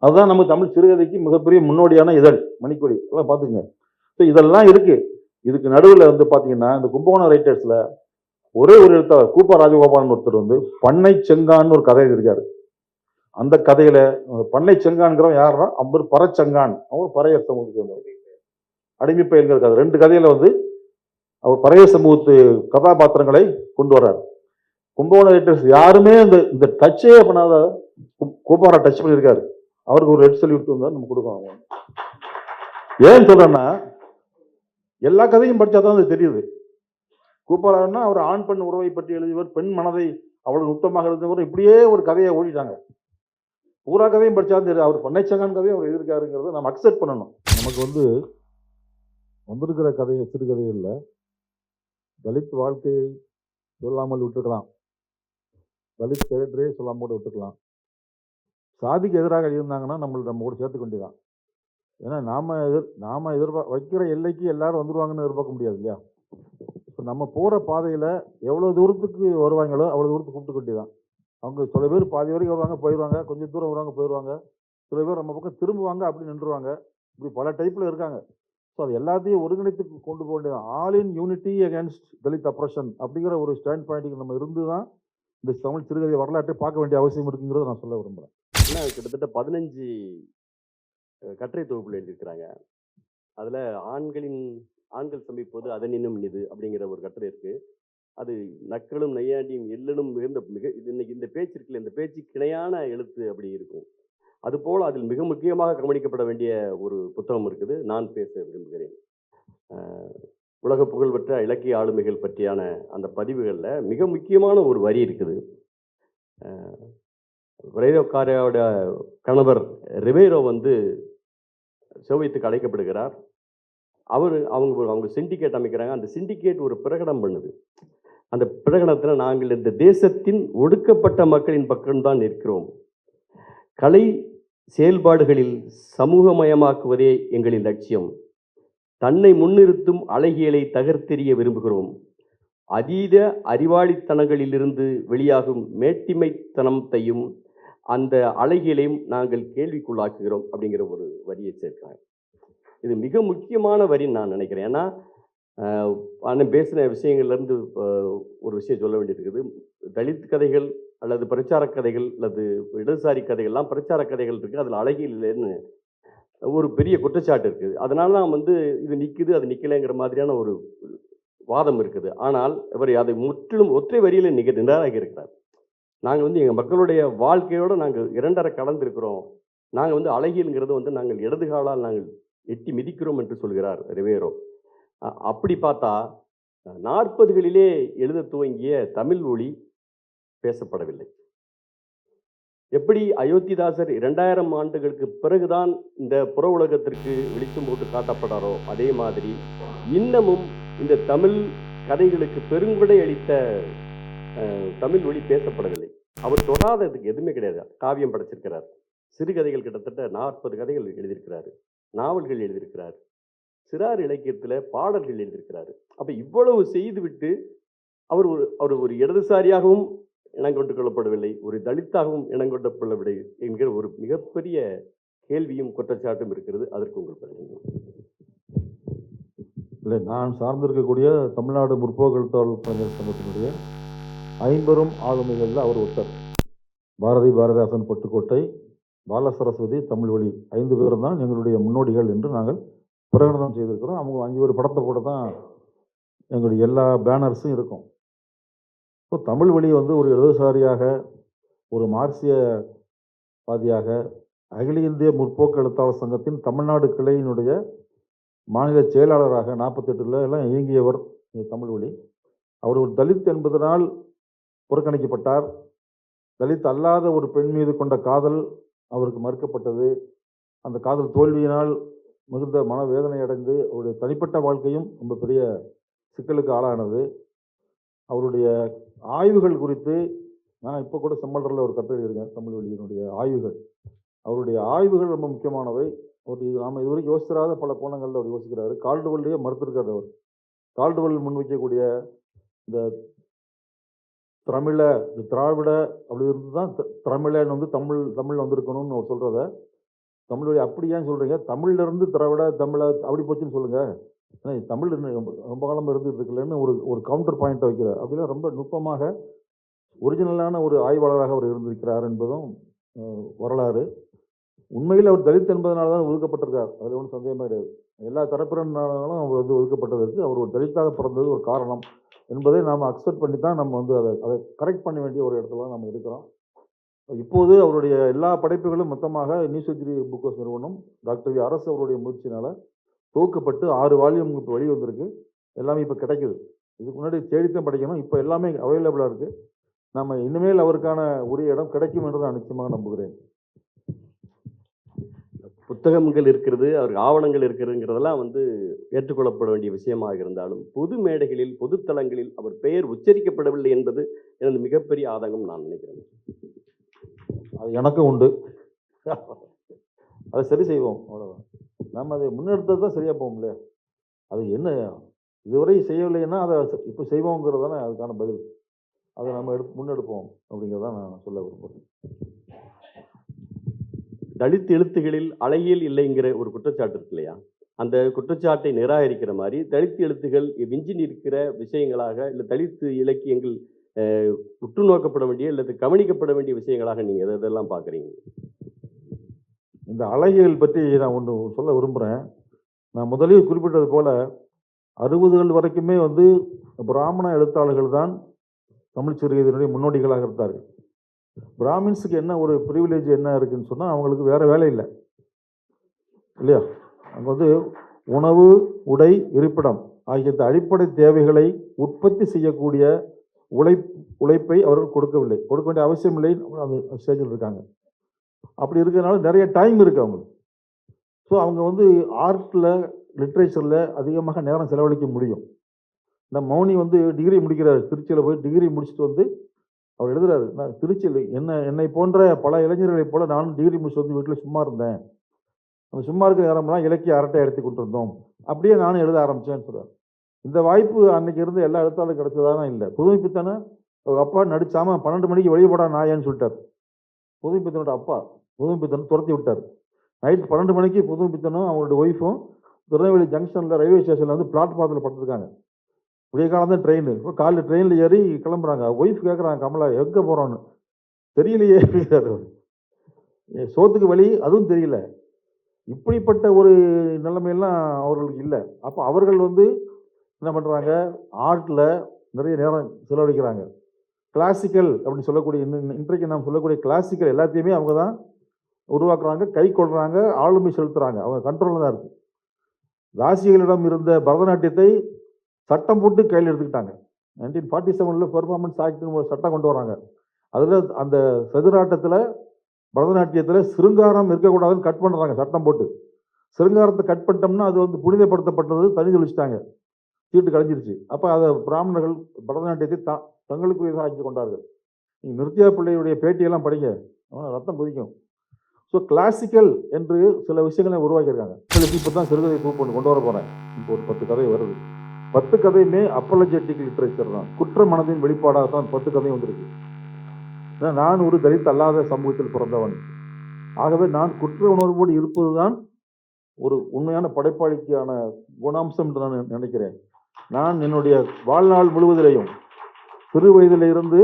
அதுதான் நம்ம தமிழ் சிறுகதைக்கு மிகப்பெரிய முன்னோடியான இதழ் மணிக்கொடி. எல்லாம் பாத்துக்கங்க. இதெல்லாம் இருக்கு. இதுக்கு நடுவில் வந்து பாத்தீங்கன்னா, இந்த கும்பகோணம் ரைட்டர்ஸ்ல ஒரே ஒரு எழுத்தாளர் கூப்பா ராஜகோபாலன் ஒருத்தர் வந்து பண்ணை செங்கான்னு ஒரு கதை இருக்காரு. அந்த கதையில பண்ணை செங்கான்கிறவன் யாருன்னா அம்பர் பறச்செங்கான், அவர் பறையர் சமூகத்துக்கு அடிமை பயில்கிற கதை. 2 கதையில வந்து அவர் பறையர் சமூகத்து கதாபாத்திரங்களை கொண்டு வர்றாரு. கும்பகோணம் ரைட்டர்ஸ் யாருமே இந்த டச்சே பண்ணாத கூப்பாரா டச் பண்ணியிருக்காரு. அவருக்கு ஒரு ரெட் சல்யூட் வந்து நம்ம கொடுக்கணும். ஏன்னு சொல்றேன்னா, எல்லா கதையும் படிச்சாதான் அது தெரியுது. கூப்பாரான்னா அவர் ஆண் பெண் உறவை பற்றி எழுதியவர், பெண் மனதை அவ்வளவு நுட்பமாக எழுதியவர், இப்படியே ஒரு கதையை ஓடிட்டாங்க. பூரா கதையும் படிச்சாலும் தெரியும் அவர் பண்ணைச்சங்கான் கதையை அவர் எழுதியிருக்காருங்கிறத நம்ம அக்செப்ட் பண்ணணும். நமக்கு வந்து வந்திருக்கிற கதையை சிறுகதைகள்ல தலித் வாழ்க்கையை சொல்லாமல் விட்டுக்கலாம், தலித் கேரக்டரே சொல்லாமல் கூட விட்டுக்கலாம். சாதிக்கு எதிராக எழுதியிருந்தாங்கன்னா நம்ம கூட சேர்த்துக்க வேண்டியதான். ஏன்னா நாம வைக்கிற எல்லைக்கு எல்லாரும் வந்துருவாங்கன்னு எதிர்பார்க்க முடியாது இல்லையா? இப்போ நம்ம போற பாதையில எவ்வளவு தூரத்துக்கு வருவாங்களோ அவ்வளவு தூரத்துக்கு கூப்பிட்டு வேண்டியதான். அவங்க சில பேர் பாதி வரைக்கும் வருவாங்க போயிடுவாங்க, கொஞ்சம் தூரம் வருவாங்க போயிடுவாங்க, சில பேர் நம்ம பக்கம் திரும்புவாங்க அப்படி நின்றுவாங்க. இப்படி பல டைப்ல இருக்காங்க. ஸோ அது எல்லாத்தையும் ஒருங்கிணைத்து கொண்டு போக வேண்டியதான். All in unity against Dalit oppression அப்படிங்கிற ஒரு ஸ்டாண்ட் பாயிண்ட்டுக்கு நம்ம இருந்து தான் இந்த தமிழ் சிறுகதை வரலாற்றை பார்க்க வேண்டிய அவசியம் இருக்குங்கிறத நான் சொல்ல விரும்புகிறேன். ஏன்னா கிட்டத்தட்ட 15 கட்டுரை தொகுப்புகள் எழுதியிருக்கிறாங்க. அதில் ஆண்கள் சமைப்பது அதனினும் இது அப்படிங்கிற ஒரு கட்டுரை இருக்கு. அது நக்களும் நையாண்டியும் எல்லனும் இன்னைக்கு இந்த பேச்சு இருக்குல்ல, இந்த பேச்சுக்கு இணையான எழுத்து அப்படி இருக்கும். அதுபோல் அதில் மிக முக்கியமாக கவனிக்கப்பட வேண்டிய ஒரு புத்தகம் இருக்குது, நான் பேச விரும்புகிறேன். உலக புகழ்பெற்ற இலக்கிய ஆளுமைகள் பற்றியான அந்த பதிவுகளில் மிக முக்கியமான ஒரு வரி இருக்குது. ரெய்ரோக்காரோட கணவர் ரிவேரோ வந்து சோவியத்துக்கு அழைக்கப்படுகிறார். அவங்க சிண்டிகேட் அமைக்கிறாங்க. அந்த சிண்டிகேட் ஒரு பிரகடனம் பண்ணுது. அந்த பிரகடனத்தில் நாங்கள் இந்த தேசத்தின் ஒடுக்கப்பட்ட மக்களின் பக்கம்தான் நிற்கிறோம். கலை செயல்பாடுகளில் சமூகமயமாக்குவதே எங்களின் லட்சியம். தன்னை முன்னிறுத்தும் அழகியலை தகர்த்தெறிய விரும்புகிறோம். அதீத அறிவாளித்தனங்களிலிருந்து வெளியாகும் மேட்டிமைத்தனத்தையும் அந்த அழகியலையும் நாங்கள் கேள்விக்குள்ளாக்குகிறோம் அப்படிங்கிற ஒரு வரியை சேர்க்கிறாங்க. இது மிக முக்கியமான வரின்னு நான் நினைக்கிறேன். ஏன்னா அண்ணன் பேசின விஷயங்கள்லேருந்து ஒரு விஷயம் சொல்ல வேண்டியிருக்குது. தலித் கதைகள் அல்லது பிரச்சார கதைகள் அல்லது இடதுசாரி கதைகள்லாம் பிரச்சார கதைகள் இருக்குது, அதில் அழகியல் இல்லைன்னு ஒரு பெரிய குற்றச்சாட்டு இருக்குது. அதனால தான் இது நிற்குது அது நிற்கலைங்கிற மாதிரியான ஒரு வாதம் இருக்குது. ஆனால் இவர் அதை முற்றிலும் ஒற்றை வரியில் நிராகரிக்க இருக்கிறார். நாங்கள் எங்கள் மக்களுடைய வாழ்க்கையோடு நாங்கள் இரண்டரை கலந்திருக்கிறோம். நாங்கள் அழகியல்ங்கிறது நாங்கள் இடது காலால் நாங்கள் எட்டி மிதிக்கிறோம் என்று சொல்கிறார் ரிவேரோ. அப்படி பார்த்தா 40களிலே எழுத துவங்கிய தமிழ் மொழி பேசப்படவில்லை. எப்படி அயோத்திதாசர் 2000 ஆண்டுகளுக்கு பிறகுதான் இந்த புற உலகத்திற்கு வெளிச்சம் போட்டு காட்டப்படாரோ, அதே மாதிரி இன்னமும் இந்த தமிழ் கதைகளுக்கு பெருங்குடை அளித்த தமிழ் மொழி பேசப்படவில்லை. அவர் தொடாததுக்கு எதுவுமே கிடையாது. காவியம் படைச்சிருக்கிறார், சிறுகதைகள் கிட்டத்தட்ட 40 கதைகள் எழுதியிருக்கிறாரு, நாவல்கள் எழுதியிருக்கிறார், சிறார் இலக்கியத்தில் பாடல்கள் எழுதியிருக்கிறாரு. அப்போ இவ்வளவு செய்துவிட்டு அவர் ஒரு இடதுசாரியாகவும் இனங்கொண்டு கொள்ளப்படவில்லை, ஒரு தலித்தாகவும் இனங்கொண்டு கொள்ளவில்லை என்கிற ஒரு மிகப்பெரிய கேள்வியும் குற்றச்சாட்டும் இருக்கிறது. அதற்கு உங்கள் பதில்? இல்லை, நான் சார்ந்திருக்கக்கூடிய தமிழ்நாடு முற்போக்கு எழுத்தாளர் கலைஞர் சங்கத்தினுடைய 50 ஆளுமைகளில் அவர் ஒருத்தர். பாரதி, பாரதிதாசன், பட்டுக்கோட்டை, பாலசரஸ்வதி, தமிழ் வழி 5 பேரும் தான் எங்களுடைய முன்னோடிகள் என்று நாங்கள் பிரகடனம் செய்திருக்கிறோம். அவங்க 5 பேர் படத்தை கூட தான் எங்களுடைய எல்லா பேனர்ஸும் இருக்கும். ஸோ தமிழ் வழி ஒரு இடதுசாரியாக, ஒரு மார்க்சியவாதியாக, அகில இந்திய முற்போக்கு எழுத்தாளர் சங்கத்தின் தமிழ்நாடு கிளையினுடைய மாநில செயலாளராக 48 எல்லாம் இயங்கியவர் தமிழ் வழி. அவர் ஒரு தலித் என்பதனால் புறக்கணிக்கப்பட்டார். தலித் அல்லாத ஒரு பெண் மீது கொண்ட காதல் அவருக்கு மறுக்கப்பட்டது. அந்த காதல் தோல்வியினால் மிகுந்த மனவேதனை அடைந்து அவருடைய தனிப்பட்ட வாழ்க்கையும் ரொம்ப பெரிய சிக்கலுக்கு ஆளானது. அவருடைய ஆய்வுகள் குறித்து நான் இப்போ கூட செம்மலரில் ஒரு கட்டுரை எழுதியிருக்கேன், தமிழ் வழியினுடைய ஆய்வுகள். அவருடைய ஆய்வுகள் ரொம்ப முக்கியமானவை. நாம் இதுவரைக்கும் யோசிச்சிராத பல கோணங்களில் அவர் யோசிக்கிறாரு. கால்டுவெல்லையே மறுத்திருக்காரு அவர். கால்டுவெல் முன்வைக்கக்கூடிய இந்த திராவிட அப்படி இருந்து தான் தமிழன் தமிழ் வந்திருக்கணும்னு அவர் சொல்கிறத, தமிழ் வழி அப்படி ஏன் சொல்கிறீங்க, தமிழ்லேருந்து திராவிட தமிழை அப்படி போச்சுன்னு சொல்லுங்கள், ஏன்னா தமிழ் ரொம்ப காலம் இருந்துட்டு இருக்குல்லன்னு ஒரு கவுண்டர் பாயிண்ட்டை வைக்கிறார். அப்படிலாம் ரொம்ப நுட்பமாக ஒரிஜினலான ஒரு ஆய்வாளராக அவர் இருந்திருக்கிறார் என்பதும் வரலாறு. உண்மையில் அவர் தலித் என்பதனால தான் ஒதுக்கப்பட்டிருக்கார், அதில் ஒன்றும் சந்தேகமே கிடையாது. எல்லா தரப்பினராலும் அவர் ஒதுக்கப்பட்டதற்கு அவர் ஒரு தலித்தாக பிறந்தது ஒரு காரணம் என்பதை நாம் அக்செப்ட் பண்ணி தான் நம்ம அதை கரெக்ட் பண்ண வேண்டிய ஒரு இடத்துல நம்ம இருக்கிறோம். இப்போது அவருடைய எல்லா படைப்புகளும் மொத்தமாக நியூசெஞ்சுரி புக் ஹவுஸ் நிறுவனம் டாக்டர் வி அரசு அவருடைய முயற்சினால் தொகுக்கப்பட்டு 6 வால்யூம் இப்போ வெளி வந்திருக்கு. எல்லாமே இப்போ கிடைக்குது. இதுக்கு முன்னாடி தேடித்தான் படிக்கணும், இப்போ எல்லாமே அவைலபிளாக இருக்குது. நம்ம இனிமேல் அவருக்கான உரிய இடம் கிடைக்கும் என்று நான் நிச்சயமாக நம்புகிறேன். புத்தகங்கள் இருக்கிறது, அவருக்கு ஆவணங்கள் இருக்கிறதுங்கிறதெல்லாம் ஏற்றுக்கொள்ளப்பட வேண்டிய விஷயமாக இருந்தாலும் பொது மேடைகளில், பொது தளங்களில் அவர் பெயர் உச்சரிக்கப்படவில்லை என்பது எனது மிகப்பெரிய ஆதங்கம் நான் நினைக்கிறேன். அது எனக்கும் உண்டு, அதை சரி செய்வோம், அவ்வளோதான். நம்ம அதை முன்னெடுத்தது தான் சரியாக போகும் இல்லையா? அது என்ன இதுவரை செய்யவில்லைன்னா அதை இப்போ செய்வோங்கிறது தானே அதுக்கான பதில். அதை நம்ம முன்னெடுப்போம் அப்படிங்கிறதான் நான் சொல்ல விரும்புகிறேன். தலித் எழுத்துகளில் அழகியல் இல்லைங்கிற ஒரு குற்றச்சாட்டு இருக்கு இல்லையா? அந்த குற்றச்சாட்டை நிராகரிக்கிற மாதிரி தலித் எழுத்துகள் விஞ்சி நிற்கிற விஷயங்களாக, இல்லை தலித் இலக்கியங்கள் உற்று நோக்கப்பட வேண்டிய அல்லது கவனிக்கப்பட வேண்டிய விஷயங்களாக நீங்கள் எதெல்லாம் பார்க்குறீங்க? இந்த அழகியல் பற்றி நான் ஒன்று சொல்ல விரும்புகிறேன். நான் முதலில் குறிப்பிட்டது போல 60கள் வரைக்குமே பிராமண எழுத்தாளர்கள் தான் தமிழ் சிறுகதையினுடைய முன்னோடிகளாக இருந்தார்கள். பிராமின்ஸுக்கு என்ன ஒரு ப்ரிவிலேஜ் என்ன இருக்குன்னு சொன்னால், அவங்களுக்கு வேறு வேலை இல்லை இல்லையா? அங்கே உணவு, உடை, இருப்பிடம் ஆகிய அடிப்படை தேவைகளை உற்பத்தி செய்யக்கூடிய உழைப்பை அவர்கள் கொடுக்கவில்லை, கொடுக்க வேண்டிய அவசியம் இல்லை. அந்த ஸ்டேஜில் இருக்காங்க. அப்படி இருக்கிறதுனால நிறைய டைம் இருக்குது அவங்களுக்கு. ஸோ அவங்க ஆர்ட்டில், லிட்ரேச்சரில் அதிகமாக நேரம் செலவழிக்க முடியும். இந்த மௌனி டிகிரி முடிக்கிறார், திருச்சியில் போய் டிகிரி முடிச்சுட்டு அவர் எழுதுறாரு, நான் திருச்சியில் என்னை போன்ற பல இளைஞர்களைப் போல நானும் டிகிரி முடிச்சு வந்து வீட்டில் சும்மா இருந்தேன். அந்த சும்மா இருக்கிற நேரம்லாம் இலக்கிய அரட்டை எடுத்து கொண்டிருந்தோம். அப்படியே நானும் எழுத ஆரம்பிச்சேன்னு சொல்றாரு. இந்த வாய்ப்பு அன்னைக்கு இருந்து எல்லா எழுத்தாளரும் கிடைச்சதானா இல்லை. புதுமைப்பித்தனை அவங்க அப்பா நடிச்சாம 12 மணிக்கு வெளியே போடா நாயான்னு சொல்லிட்டார். புதுமைப்பித்தனோட அப்பா புதுமைப்பித்தனை துரத்தி விட்டார். நைட் 12 மணிக்கு புதுமைப்பித்தனும் அவங்களோட ஒய்ஃபும் திருநெல்வேலி ஜங்ஷனில் ரயில்வே ஸ்டேஷனில் வந்து பிளாட்பாரத்தில் படுத்துருக்காங்க. விடிய காலம் தான் ட்ரெயின். இப்போ காலையில் ட்ரெயினில் ஏறி கிளம்புறாங்க. ஒய்ஃப் கேட்குறாங்க, கமலா எங்கே போகிறோன்னு. தெரியலையே அப்படிங்கிறாரு. சோத்துக்கு வழி அதுவும் தெரியல. இப்படிப்பட்ட ஒரு நிலைமையெல்லாம் அவர்களுக்கு இல்லை. அப்போ அவர்கள் வந்து என்ன பண்ணுறாங்க, ஆர்ட்டில் நிறைய நேரம் செலவழிக்கிறாங்க. கிளாசிக்கல் அப்படின்னு சொல்லக்கூடிய இன்றைக்கு நாம் சொல்லக்கூடிய கிளாசிக்கல் எல்லாத்தையுமே அவங்க தான் உருவாக்குறாங்க, கை கொள்றாங்க, ஆளுமை செலுத்துறாங்க. அவங்க கண்ட்ரோலில் தான் இருக்குது. தாசிகளிடம் இருந்த பரதநாட்டியத்தை சட்டம் போட்டு கையில் எடுத்துக்கிட்டாங்க. 1947 பெர்ஃபார்மன்ஸ் ஆக்ட்னு ஒரு சட்டம் கொண்டு வராங்க. அதில் அந்த சதுராட்டத்தில் பரதநாட்டியத்தில் சிருங்காரம் இருக்கக்கூடாதுன்னு கட் பண்ணுறாங்க சட்டம் போட்டு. சிருங்காரத்தை கட் பண்ணிட்டோம்னா அது வந்து புனிதப்படுத்தப்பட்டது, தனி தெளிச்சிட்டாங்க, சீட்டு கழிஞ்சிருச்சு. அப்போ அதை பிராமணர்கள் பரதநாட்டியத்தை தங்களுக்குரியதாக ஆக்கி கொண்டார்கள். நீங்கள் நிருத்யா பிள்ளையுடைய பேட்டியெல்லாம் படிங்க, ரத்தம் கொதிக்கும். ஸோ கிளாசிக்கல் என்று சில விஷயங்களை உருவாக்கியிருக்காங்க. இப்போ தான் சிறுகதை தொகுப்பு கொண்டு வர போகிறேன். இப்போ ஒரு 10 கதை வருது. 10 கதையுமே அப்பலஜெட்டிக் லிட்ரேச்சர் தான். குற்ற மனதின் வெளிப்பாடாக தான் 10 கதையும் வந்திருக்கு. நான் ஒரு தலித் அல்லாத சமூகத்தில் பிறந்தவன். ஆகவே நான் குற்ற உணர்வோடு இருப்பது தான் ஒரு உண்மையான படைப்பாளிக்கான குணாம்சம் என்று நான் நினைக்கிறேன். நான் என்னுடைய வாழ்நாள் முழுவதிலையும் சிறு வயதிலிருந்து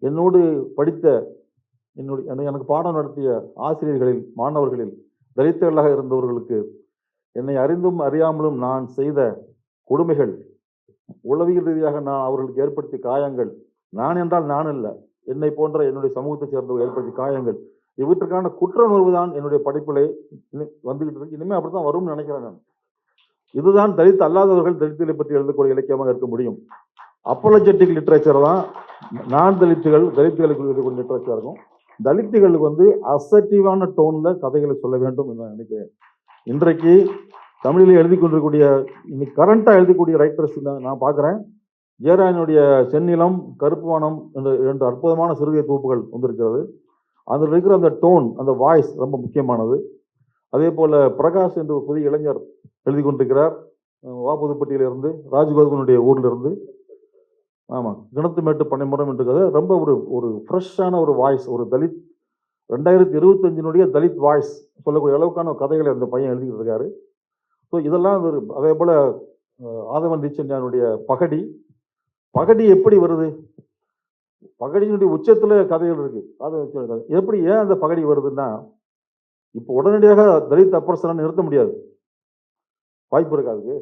என்னோடு படித்த எனக்கு பாடம் நடத்திய ஆசிரியர்களில், மாணவர்களில் தலித்தர்களாக இருந்தவர்களுக்கு என்னை அறிந்தும் அறியாமலும் நான் செய்த கொடுமைகள், உளவியல் ரீதியாக நான் அவர்களுக்கு ஏற்படுத்திய காயங்கள், நான் என்றால் நான் அல்ல, என்னை போன்ற என்னுடைய சமூகத்தை சேர்ந்தவர்கள் ஏற்படுத்திய காயங்கள், இவற்றுக்கான குற்ற உணர்வு தான் என்னுடைய படைப்பிலே வந்துகிட்டு இருக்கு. இனிமேல் அப்படித்தான் வரும்னு நினைக்கிறேன் நான். இதுதான் தலித் அல்லாதவர்கள் தலித்துகளை பற்றி எழுதக்கூடிய இலக்கியமாக இருக்க முடியும். அப்பலஜெட்டிக் லிட்ரேச்சர் தான் நான் தலித்துகளுக்கு எழுதக்கூடிய லிட்ரேச்சர் இருக்கும். தலித்துகளுக்கு வந்து அசர்ட்டிவான டோன்ல கதைகளை சொல்ல வேண்டும் என்று நான் நினைக்கிறேன். இன்றைக்கு தமிழில் எழுதி கொண்டிருக்கக்கூடிய இன்னைக்கு கரண்டாக எழுதக்கூடிய ரைட்டர்ஸ் நான் பார்க்குறேன். ஜெயராஜனுடைய செந்நிலம், கருப்பு வானம் என்ற 2 அற்புதமான சிறுகதை தொகுப்புகள் வந்திருக்கிறது. அதில் இருக்கிற அந்த டோன், அந்த வாய்ஸ் ரொம்ப முக்கியமானது. அதே போல் பிரகாஷ் என்று ஒரு புதிய இளைஞர் எழுதி கொண்டிருக்கிறார். வாபுதுப்பட்டியிலிருந்து, ராஜ்கோதனுடைய ஊரிலிருந்து. ஆமாம், கிணத்துமேட்டு பனைமரம் என்று கதை ரொம்ப ஒரு ஃப்ரெஷ்ஷான ஒரு வாய்ஸ், ஒரு தலித் 2025 தலித் வாய்ஸ் சொல்லக்கூடிய அளவுக்கான கதைகளை அந்த பையன் எழுதிக்கிட்டு இருக்காரு. ஸோ இதெல்லாம் அதே போல் ஆதவன் தீட்சண்யானுடைய பகடி எப்படி வருது, பகடியினுடைய உச்சத்தில் கதைகள் இருக்கு. அது எப்படி, ஏன் அந்த பகடி வருதுன்னா, இப்போ உடனடியாக தலித் அப்ரஷனை நிறுத்த முடியாது, வாய்ப்பு இருக்காது.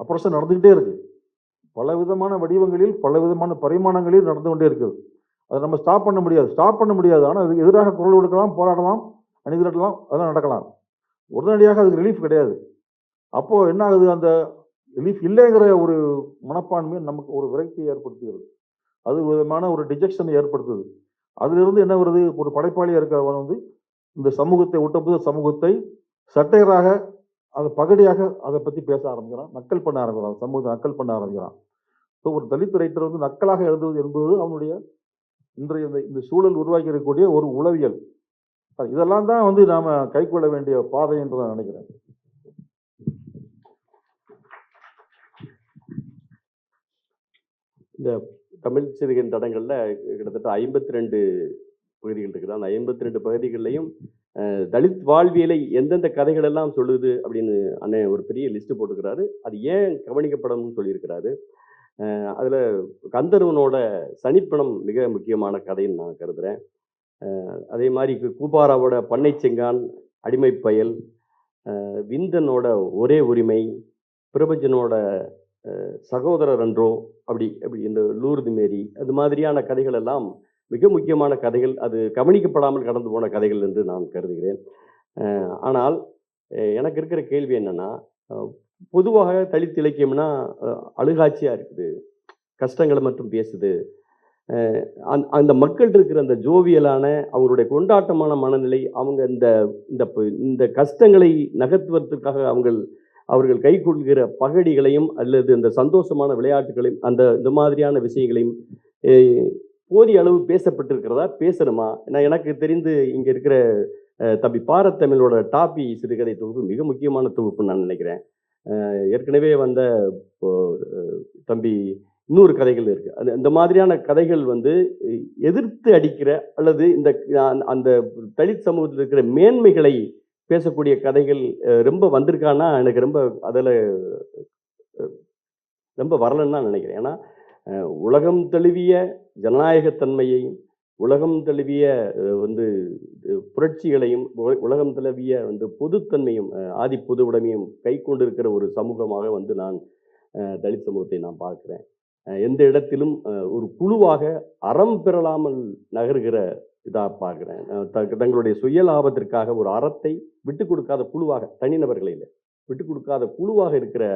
அப்ரஷன் நடந்துகிட்டே இருக்கு, பல விதமான வடிவங்களில், பல விதமான பரிமாணங்களில் நடந்து கொண்டே இருக்குது. அதை நம்ம ஸ்டாப் பண்ண முடியாது. ஆனால் அதுக்கு எதிராக குரல் கொடுக்கலாம், போராடலாம், அணிதிரட்டலாம், அதெல்லாம் நடக்கலாம். உடனடியாக அதுக்கு ரிலீஃப் கிடையாது. அப்போ என்ன ஆகுது, அந்த ரிலீஃப் இல்லைங்கிற ஒரு மனப்பான்மை நமக்கு ஒரு விரக்தியை ஏற்படுத்துகிறது. அது விதமான ஒரு டிஜெக்ஷனை ஏற்படுத்துது. அதிலிருந்து என்ன வருது, ஒரு படைப்பாளியாக இருக்கிறவன் வந்து இந்த சமூகத்தை ஒட்டப்புத சமூகத்தை சட்டையராக, அதை பகடியாக அதை பற்றி பேச ஆரம்பிக்கிறான், நக்கல் பண்ண ஆரம்பிக்கிறான், சமூகத்தை நக்கல் பண்ண ஆரம்பிக்கிறான். ஸோ ஒரு தலித் ரைட்டர் வந்து நக்கலாக எழுதுவது என்பது அவனுடைய இன்றைய இந்த சூழல் உருவாக்கி இருக்கக்கூடிய ஒரு உளவியல். இதெல்லாம் தான் வந்து நாம கைக்கொள்ள வேண்டிய பாதை என்று நான் நினைக்கிறேன். இந்த தமிழ் சிறுகதை தடங்கள்ல கிட்டத்தட்ட 52 பகுதிகள் இருக்குது. அந்த 52 பகுதிகள்லையும் தலித் வாழ்வியலை எந்தெந்த கதைகள் எல்லாம் சொல்லுது அப்படின்னு அண்ணன் ஒரு பெரிய லிஸ்ட் போட்டுக்கிறாரு. அது ஏன் கவனிக்கப்படணும்னு சொல்லியிருக்கிறாரு. அதுல கந்தர்வனோட சனிப்பணம் மிக முக்கியமான கதைன்னு நான் கருதுறேன். அதே மாதிரி கூபாராவோட பண்ணை செங்கான், அடிமை பயல், விந்தனோட ஒரே உரிமை, பிரபஞ்சனோட சகோதரர் அன்றோ, அப்படி இந்த லூர்து மேரி, அது மாதிரியான கதைகள் எல்லாம் மிக முக்கியமான கதைகள். அது கவனிக்கப்படாமல் கடந்து போன கதைகள் என்று நான் கருதுகிறேன். ஆனால் எனக்கு இருக்கிற கேள்வி என்னன்னா, பொதுவாக தலித் இலக்கியம்னா அழுகாட்சியா இருக்குது, கஷ்டங்களை மட்டும் பேசுது. அந்த மக்கள் இருக்கிற அந்த ஜோவியலான அவங்களுடைய கொண்டாட்டமான மனநிலை, அவங்க இந்த கஷ்டங்களை நகர்த்துவதற்காக அவங்க அவர்கள் கைக்கொள்கிற பகடிகளையும் அல்லது அந்த சந்தோஷமான விளையாட்டுகளையும் இந்த மாதிரியான விஷயங்களையும் போதிய அளவு பேசப்பட்டிருக்கிறதா, பேசணுமா? நான் எனக்கு தெரிந்து இங்க இருக்கிற தம்பி பாரத்தமிழோட டாபி சிறுகதை தொகுப்பு மிக முக்கியமான தொகுப்புன்னு நான் நினைக்கிறேன். ஏற்கனவே வந்த தம்பி இன்னொரு கதைகள் இருக்கு. அந்த மாதிரியான கதைகள் வந்து எதிர்த்து அடிக்கிற அல்லது அந்த தலித் சமூகத்தில் இருக்கிற மேன்மைகளை பேசக்கூடிய கதைகள் ரொம்ப வந்திருக்கான்னா எனக்கு ரொம்ப அதில் ரொம்ப வரலன்னு தான் நினைக்கிறேன். ஏன்னா உலகம் தழுவிய ஜனநாயகத்தன்மையையும் உலகம் தழுவிய வந்து புரட்சிகளையும் உலகம் தழுவிய வந்து பொதுத்தன்மையும் ஆதி பொது உடைமையும் கை கொண்டிருக்கிற ஒரு சமூகமாக வந்து நான் தலித் சமூகத்தை நான் பார்க்கிறேன். எந்த இடத்திலும் ஒரு குழுவாக அறம் பெறலாமல் நகர்கிற இதாக பார்க்கிறேன். தங்களுடைய சுய லாபத்திற்காக ஒரு அறத்தை விட்டு கொடுக்காத குழுவாக, தனிநபர்களை இல்லை, விட்டு கொடுக்காத குழுவாக இருக்கிற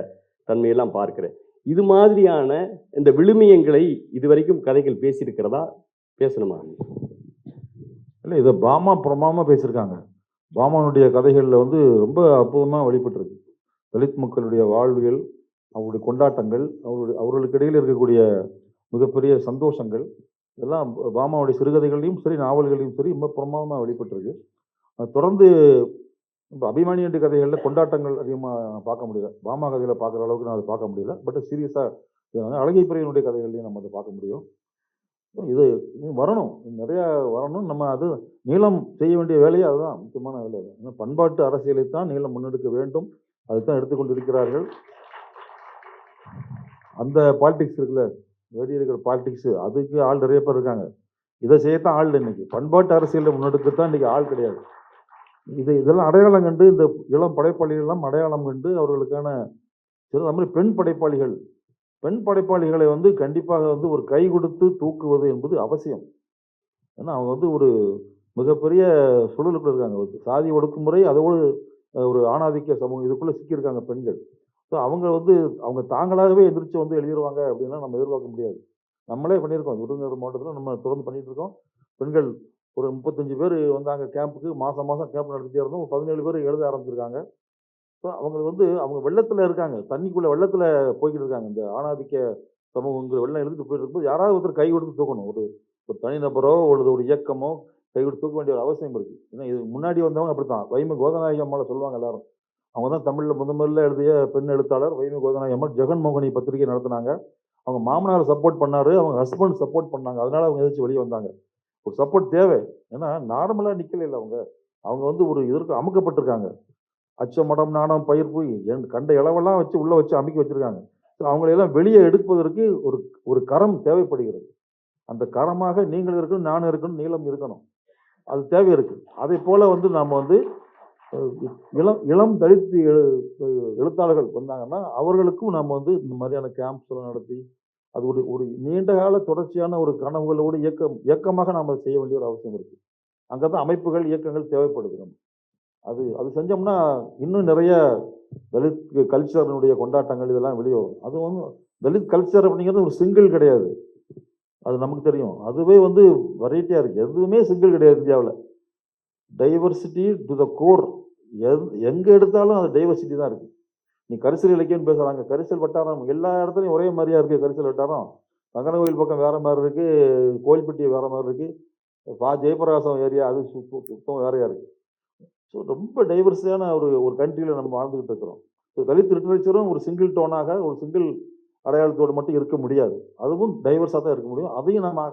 தன்மையெல்லாம் பார்க்கிறேன். இது மாதிரியான இந்த விழுமியங்களை இதுவரைக்கும் கதைகள் பேசியிருக்கிறதா, பேசணுமா? இல்லை, இதை பாமா பிரமாமா பேசியிருக்காங்க. பாமானுடைய கதைகளில் வந்து ரொம்ப அற்புதமாக வெளிப்பட்டிருக்கு. தலித் மக்களுடைய வாழ்வியல், அவருடைய கொண்டாட்டங்கள், அவர்களுக்கு இடையில் இருக்கக்கூடிய மிகப்பெரிய சந்தோஷங்கள் இதெல்லாம் பாமாவுடைய சிறுகதைகளையும் சரி, நாவல்களையும் சரி ரொம்ப பிரமாதமாக வெளிப்பட்டிருக்கு. தொடர்ந்து இப்போ அபிமானியன்ட்டு கதைகளில் கொண்டாட்டங்கள் அதிகமாக பார்க்க முடியல. பாமா கதையில் பார்க்குற அளவுக்கு நான் அதை பார்க்க முடியல. பட் சீரியஸாக அழகை பிரியனுடைய கதைகள்லையும் நம்ம அதை பார்க்க முடியும். இது வரணும், நிறையா வரணும். நம்ம அது நீளம் செய்ய வேண்டிய வேலையை அதுதான் முக்கியமான வேலை. ஏன்னா பண்பாட்டு அரசியலை தான் நீளம் முன்னெடுக்க வேண்டும். அதுதான் எடுத்துக்கொண்டு இருக்கிறார்கள். அந்த பாலிடிக்ஸ் இருக்குல்ல, வெளியே இருக்கிற பாலிடிக்ஸ், அதுக்கு ஆள் நிறைய பேர் இருக்காங்க. இதை செய்யத்தான் ஆள் இல்லை. இன்னைக்கு பண்பாட்டு அரசியலை முன்னெடுக்கத்தான் இன்னைக்கு ஆள் கிடையாது. இதெல்லாம் அடையாளம் கண்டு இந்த இளம் படைப்பாளிகள்லாம் அடையாளம் கண்டு அவர்களுக்கான மாதிரி பெண் படைப்பாளிகளை வந்து கண்டிப்பாக வந்து ஒரு கை கொடுத்து தூக்குவது என்பது அவசியம். ஏன்னா அவங்க வந்து ஒரு மிகப்பெரிய சூழலுக்குள்ள இருக்காங்க. சாதி ஒடுக்குமுறை, அதோடு ஒரு ஆணாதிக்க சமூகம், இதுக்குள்ள சிக்கியிருக்காங்க பெண்கள். ஸோ அவங்க தாங்களாகவே எதிர்த்து வந்து எழுதிடுவாங்க அப்படின்னா நம்ம எதிர்பார்க்க முடியாது. நம்மளே பண்ணியிருக்கோம். விருதுநகர் மாவட்டத்தில் நம்ம தொடர்ந்து பண்ணிட்டு இருக்கோம். பெண்கள் ஒரு 35 பேர் வந்தாங்க கேம்புக்கு. மாதம் கேம்ப் நடத்திட்டே இருந்தோம். 17 பேர் எழுத ஆரம்பிச்சிருக்காங்க. ஸோ அவங்க வெள்ளத்தில் இருக்காங்க, தண்ணிக்குள்ளே வெள்ளத்தில் போய்கிட்டு இருக்காங்க. இந்த ஆணாதிக்க சமூகங்கள் வெள்ளம் எழுதிட்டு போயிட்டு இருக்கும்போது யாராவது ஒருத்தர் கை கொடுத்து தூக்கணும். ஒரு தனிநபரோ ஒரு இயக்கமோ கை கொடுத்து தூக்க வேண்டிய ஒரு அவசியம் இருக்குது. ஏன்னா இது முன்னாடி வந்தவங்க அப்படித்தான். வைம கோதநாயகி அம்மாவை சொல்லுவாங்க எல்லாரும். அவங்க தான் தமிழில் முதல்ல எழுதிய பெண் எழுத்தாளர் வைம கோதநாயகி அம்மா. ஜெகன்மோகனி பத்திரிகை நடத்தினாங்க. அவங்க மாமனார் சப்போர்ட் பண்ணாரு, அவங்க ஹஸ்பண்ட் சப்போர்ட் பண்ணாங்க. அதனால அவங்க எதிர்த்து வெளியே வந்தாங்க. ஒரு சப்போர்ட் தேவை. ஏன்னா நார்மலாக நிற்கல இல்லை. அவங்க ஒரு இதற்கு அமுக்கப்பட்டிருக்காங்க. அச்சமடம் நாணம் பயிர்ப்பு கண்ட இளவெல்லாம் வச்சு உள்ள வச்சு அமைக்க வச்சிருக்காங்க. அவங்களையெல்லாம் வெளியே எடுப்பதற்கு ஒரு கரம் தேவைப்படுகிறது. அந்த கரமாக நீங்கள் இருக்கணும், நானும் இருக்கணும், நீளம் இருக்கணும். அது தேவை இருக்கு. அதே போல நாம இளம் தலித் எழுத்தாளர்கள் வந்தாங்கன்னா அவர்களுக்கும் நாம இந்த மாதிரியான கேம்ப்ஸ் எல்லாம் நடத்தி அது ஒரு நீண்ட கால தொடர்ச்சியான ஒரு கனவுகளோடு இயக்கமாக நாம செய்ய வேண்டிய ஒரு அவசியம் இருக்கு. அங்கதான் அமைப்புகள், இயக்கங்கள் தேவைப்படுது. அது செஞ்சோம்னா இன்னும் நிறைய தலித் கல்ச்சரினுடைய கொண்டாட்டங்கள் இதெல்லாம் வெளியே வரும். அது தலித் கல்ச்சர் அப்படிங்கிறது ஒரு சிங்கிள் கிடையாது. அது நமக்கு தெரியும். அதுவே வெரைட்டியா இருக்கு. எதுவுமே சிங்கிள் கிடையாது இந்தியாவில். Diversity to the core. எங்க எடுத்தாலும் அது டைவர்சிட்டி தான் இருக்கு. நீ கரிசல் இலக்கியம் பேசுறாங்க, கரிசல் வட்டாரம் எல்லா இடத்துலையும் ஒரே மாதிரியா இருக்கு. கரிசல் வட்டாரம் சங்கரகோயில் பக்கம் வேற மாதிரி இருக்கு, கோயில்பட்டி வேற மாதிரி இருக்கு, ஜெயபிரகாசம் ஏரியா அது சுத்தம் வேறையா இருக்கு. ஸோ ரொம்ப டைவர்ஸான ஒரு கண்ட்ரியில் நம்ம வாழ்ந்துகிட்டு இருக்கிறோம். ஸோ தலித் லிட்ரேச்சரும் ஒரு சிங்கிள் டோனாக ஒரு சிங்கிள் அடையாளத்தோடு மட்டும் இருக்க முடியாது. அதுவும் டைவர்ஸாக தான் இருக்க முடியும். அதையும் நம்ம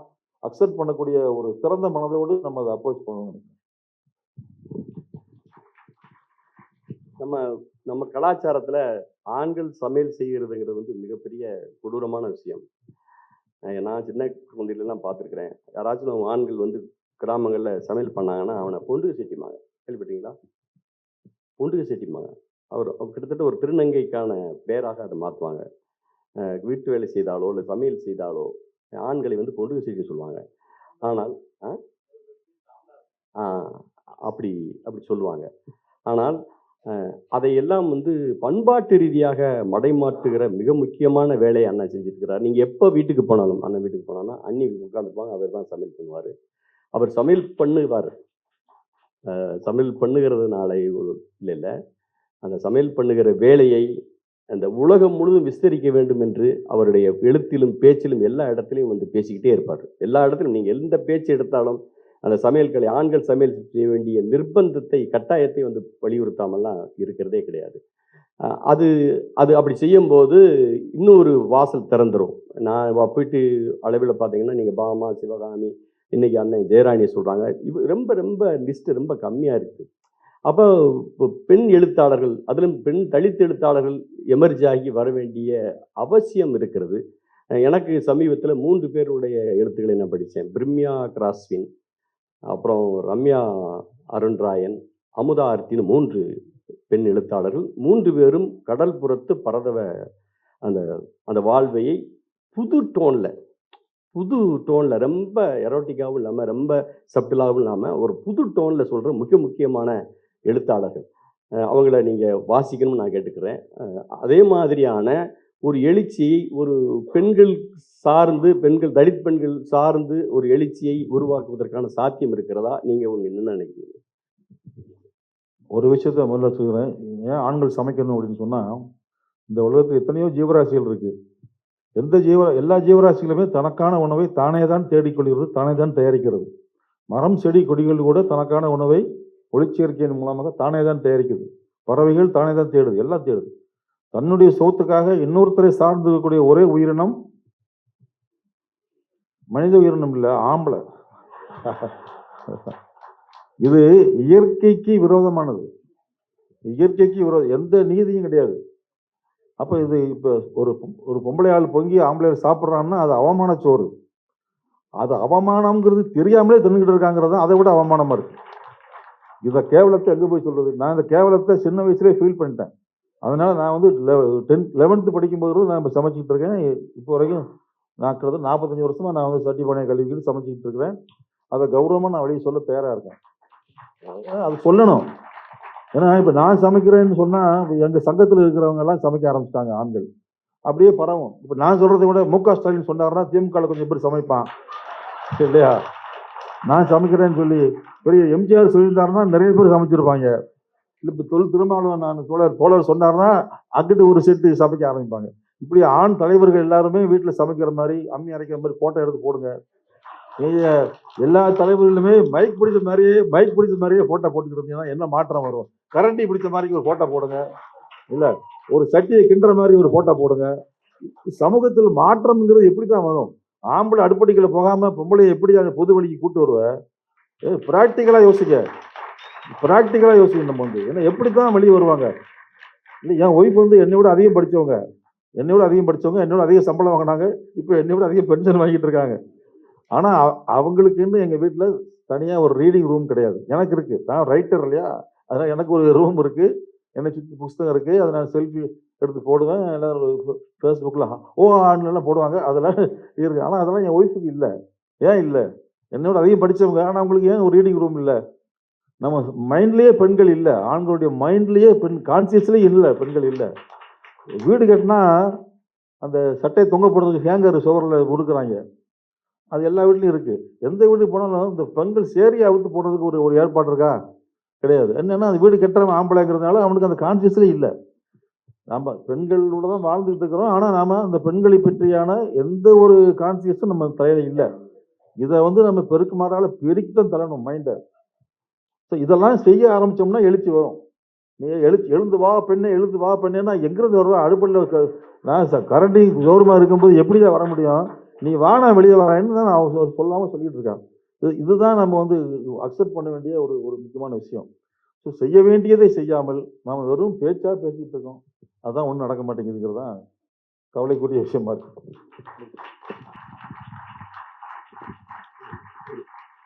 அக்செப்ட் பண்ணக்கூடிய ஒரு திறந்த மனதோடு நம்ம அதை அப்ரோச் பண்ணணும். நம்ம கலாச்சாரத்தில் ஆண்கள் சமையல் செய்கிறதுங்கிறது மிகப்பெரிய கொடூரமான விஷயம். நான் சின்ன குழந்தையிலாம் பார்த்துருக்குறேன். யாராச்சும் ஆண்கள் கிராமங்களில் சமையல் பண்ணாங்கன்னா அவனை பொண்டுக செட்டிமாங்க. கேள்விப்பட்டீங்களா? பொண்டுக செட்டிமாங்க. அவர் கிட்டத்தட்ட ஒரு திருநங்கைக்கான பேராக அதை மாற்றுவாங்க. வீட்டு வேலை செய்தாலோ இல்லை சமையல் செய்தாலோ ஆண்களை பொண்டுக செட்டி சொல்லுவாங்க. ஆனால் அப்படி சொல்லுவாங்க. ஆனால் அதையெல்லாம் பண்பாட்டு ரீதியாக மடைமாற்றுகிற மிக முக்கியமான வேலையை அண்ணன் செஞ்சுருக்கிறார். நீங்கள் எப்போ வீட்டுக்கு போனாலும், அண்ணன் வீட்டுக்கு போனாலும் அண்ணி உட்காந்துருப்பாங்க, அவர் தான் சமையல் பண்ணுவார். அவர் சமையல் பண்ணுவார். சமையல் பண்ணுகிறதுனால இல்லை, அந்த சமையல் பண்ணுகிற வேலையை அந்த உலகம் முழுதும் விஸ்தரிக்க வேண்டும் என்று அவருடைய எழுத்திலும் பேச்சிலும் எல்லா இடத்துலையும் வந்து பேசிக்கிட்டே இருப்பார். எல்லா இடத்துலையும் நீங்கள் எந்த பேச்சு எடுத்தாலும் அந்த சமையல் ஆண்கள் சமையல் செய்ய வேண்டிய நிர்பந்தத்தை, கட்டாயத்தை வந்து வலியுறுத்தாமல்லாம் இருக்கிறதே கிடையாது. அது அது அப்படி செய்யும்போது இன்னொரு வாசல் திறந்துரும். நான் போயிட்டு அளவில் பார்த்தீங்கன்னா, நீங்கள் பாமா, சிவகாமி, இன்னைக்கு அண்ணன் ஜெயராணியை சொல்கிறாங்க. ரொம்ப ரொம்ப லிஸ்ட்டு ரொம்ப கம்மியாக இருக்குது. அப்போ பெண் எழுத்தாளர்கள், அதிலும் பெண் தலித் எழுத்தாளர்கள் எமர்ஜ் ஆகி வர வேண்டிய அவசியம் இருக்கிறது. எனக்கு சமீபத்தில் 3 பேருடைய எழுத்துக்களை நான் படித்தேன். பிரிம்யா கிராஸ்வின், அப்புறம் ரம்யா அருண்ராயன், அமுதா ஆர்த்தின்னு 3 பெண் எழுத்தாளர்கள். 3 பேரும் கடல் புறத்து பரதவ அந்த அந்த வாழ்வையை புது டோனில் ரொம்ப எரோட்டிக்காகவும் இல்லாமல், ரொம்ப சப்டிலாகவும் இல்லாமல், ஒரு புது டோனில் சொல்கிற முக்கியமான எழுத்தாளர்கள். அவங்கள நீங்கள் வாசிக்கணும்னு நான் கேட்டுக்கிறேன். அதே மாதிரியான ஒரு எழுச்சியை ஒரு பெண்கள் சார்ந்து, தலித் பெண்கள் சார்ந்து ஒரு எழுச்சியை உருவாக்குவதற்கான சாத்தியம் இருக்கிறதா? நீங்கள் என்ன நினைக்கிறீங்க? ஒரு விஷயத்த முதல்ல சொல்கிறேன். ஏன் ஆண்கள் சமைக்கணும் அப்படின்னு சொன்னால், இந்த உலகத்தில் எத்தனையோ ஜீவராசிகள் இருக்கு. எல்லா ஜீவராசிகளுமே தனக்கான உணவை தானே தான் தேடிக்கொள்கிறது, தானே தான் தயாரிக்கிறது. மரம், செடி, கொடிகள் கூட தனக்கான உணவை ஒளிச்சேர்க்கையின் மூலமாக தானே தான் தயாரிக்குது. பறவைகள் தானே தான் தேடுது, எல்லாம் தேடுது. தன்னுடைய சோத்துக்காக இன்னொருத்தரை சார்ந்து இருக்கக்கூடிய ஒரே உயிரினம் மனித உயிரினம் இல்லை, ஆம்பளை. இது இயற்கைக்கு விரோதமானது. இயற்கைக்கு விரோதம், எந்த நீதியும் கிடையாது. அப்ப இது இப்ப ஒரு பொம்பளை ஆள் பொங்கி ஆம்பளை சாப்பிட்றான்னா அது அவமான சோறு. அது அவமானம்ங்கிறது தெரியாமலே தின்னுக்கிட்டு இருக்காங்கிறது அதை விட அவமானமா இருக்கு. இதை கேவலத்தை எங்கே போய் சொல்றது? நான் இந்த கேவலத்தை சின்ன வயசுலேயே ஃபீல் பண்ணிட்டேன். அதனால நான் வந்து 11th படிக்கும்போது நான் இப்போ சமைச்சிக்கிட்டு இருக்கேன். இப்போ வரைக்கும் நான் கிட்டத்தட்ட 45 வருஷமா நான் வந்து சட்டி பானையை கழுவிக்கிட்டு சமைச்சிக்கிட்டு இருக்கிறேன். அதை கௌரவமாக நான் வெளியே சொல்ல தயாராக இருக்கேன். அது சொல்லணும். ஏன்னா இப்போ நான் சமைக்கிறேன்னு சொன்னால் எங்கள் சங்கத்தில் இருக்கிறவங்க எல்லாம் சமைக்க ஆரம்பிச்சிட்டாங்க, ஆண்கள். அப்படியே பரவும். இப்போ நான் சொல்றதை விட மு க ஸ்டாலின் சொன்னார்னா திமுக கொஞ்சம் பேர் சமைப்பான் இல்லையா? நான் சமைக்கிறேன்னு சொல்லி பெரிய எம்ஜிஆர் சொல்லியிருந்தாருன்னா நிறைய பேர் சமைச்சிருப்பாங்க. இப்போ திருமாவளவன் நான் தோழர் சொன்னார்னா அங்கிட்டு ஒரு செட்டு சமைக்க ஆரம்பிப்பாங்க. இப்படி ஆண் தலைவர்கள் எல்லாருமே வீட்டில் சமைக்கிற மாதிரி, அம்மி அரைக்கிற மாதிரி போட்டோ எடுத்து போடுங்க. எல்லா தலைவர்களுமே மைக் பிடிச்ச மாதிரியே போட்டோ போட்டுக்கிட்டு இருந்தீங்கன்னா என்ன மாற்றம் வரும்? கரண்டி பிடிச்ச மாதிரி ஒரு போட்டோ போடுங்க, இல்லை ஒரு சட்டியை கிண்டுற மாதிரி ஒரு போட்டோ போடுங்க. சமூகத்தில் மாற்றம்ங்கிறது எப்படி தான் வரும்? ஆம்பளை அடுப்படிகளை போகாம பொம்பளை எப்படி அந்த பொது வழிக்கு கூட்டு வருவேன்? பிராக்டிக்கலா யோசிக்கணும் நம்ம வந்து. ஏன்னா எப்படித்தான் வெளியே வருவாங்க? இல்லை, என் ஒய்ஃப் வந்து என்னை விட அதிகம் படிச்சவங்க, என்னோட அதிக சம்பளம் வாங்கினாங்க. இப்போ என்னை விட அதிக பென்ஷன் வாங்கிட்டு இருக்காங்க. ஆனா அவங்களுக்குன்னு எங்க வீட்டுல தனியா ஒரு ரீடிங் ரூம் கிடையாது. எனக்கு இருக்கு. நான் ரைட்டர் இல்லையா, அதனால எனக்கு ஒரு ரூம் இருக்கு. என்னை சுற்றி புஸ்தகம் இருக்கு. அதை நான் செல்ஃபி எடுத்து போடுவேன். எல்லாரும் ஃபேஸ்புக்கில் ஆன்லாம் போடுவாங்க, அதெல்லாம் இருக்கு. ஆனால் அதெல்லாம் என் ஒய்ஃபுக்கு இல்லை. ஏன் இல்லை? என்னோட அதிகம் படித்தவங்க. ஆனால் அவங்களுக்கு ஏன் ஒரு ரீடிங் ரூம் இல்லை? நம்ம மைண்ட்லேயே பெண்கள் இல்லை. ஆண்களுடைய மைண்ட்லேயே கான்சியஸ்லேயே இல்லை, பெண்கள் இல்லை. வீடு கட்டினா அந்த சட்டையை தொங்க போடுறதுக்கு ஹேங்கர் சுவரில் கொடுக்குறாங்க. அது எல்லா வீட்லையும் இருக்குது. எந்த வீட்டுக்கு போனாலும் இந்த பெண்கள் சேரியை அவுத்து போடுறதுக்கு ஒரு ஏற்பாடு இருக்கா? கிடையாது. என்னன்னா அந்த வீடு கட்டுறவன் ஆம்பளைங்கிறதுனால அவனுக்கு அந்த கான்சியஸ்லேயே இல்லை. நம்ம பெண்களோட தான் வாழ்ந்துட்டு இருக்கிறோம். ஆனால் நாம அந்த பெண்களை பற்றியான எந்த ஒரு கான்சியஸும் நம்ம தலையில இல்லை. இதை வந்து நம்ம பெருக்குமாறால பெருக்கித்தான் தரணும் மைண்டை. ஸோ இதெல்லாம் செய்ய ஆரம்பிச்சோம்னா எழுச்சி வரும். நீ எழுந்து வா பெண்ணேன்னா எங்கிருந்து வருவா? அடுப்படியில் நான் கரண்டி கௌரவமாக இருக்கும்போது எப்படிதான் வர முடியும்? நீ வானா வெளியே வரேன்னு தான் நான் சொல்லாமல் சொல்லிட்டு இருக்கேன். இதுதான் நம்ம வந்து அக்செப்ட் பண்ண வேண்டிய ஒரு முக்கியமான விஷயம். ஸோ செய்ய வேண்டியதை செய்யாமல் நாம் வெறும் பேச்சா பேசிட்டு இருக்கோம். அதான் ஒன்றும் நடக்க மாட்டேங்குதுங்கிறது தான் கவலைக்குரிய விஷயமா இருக்கு.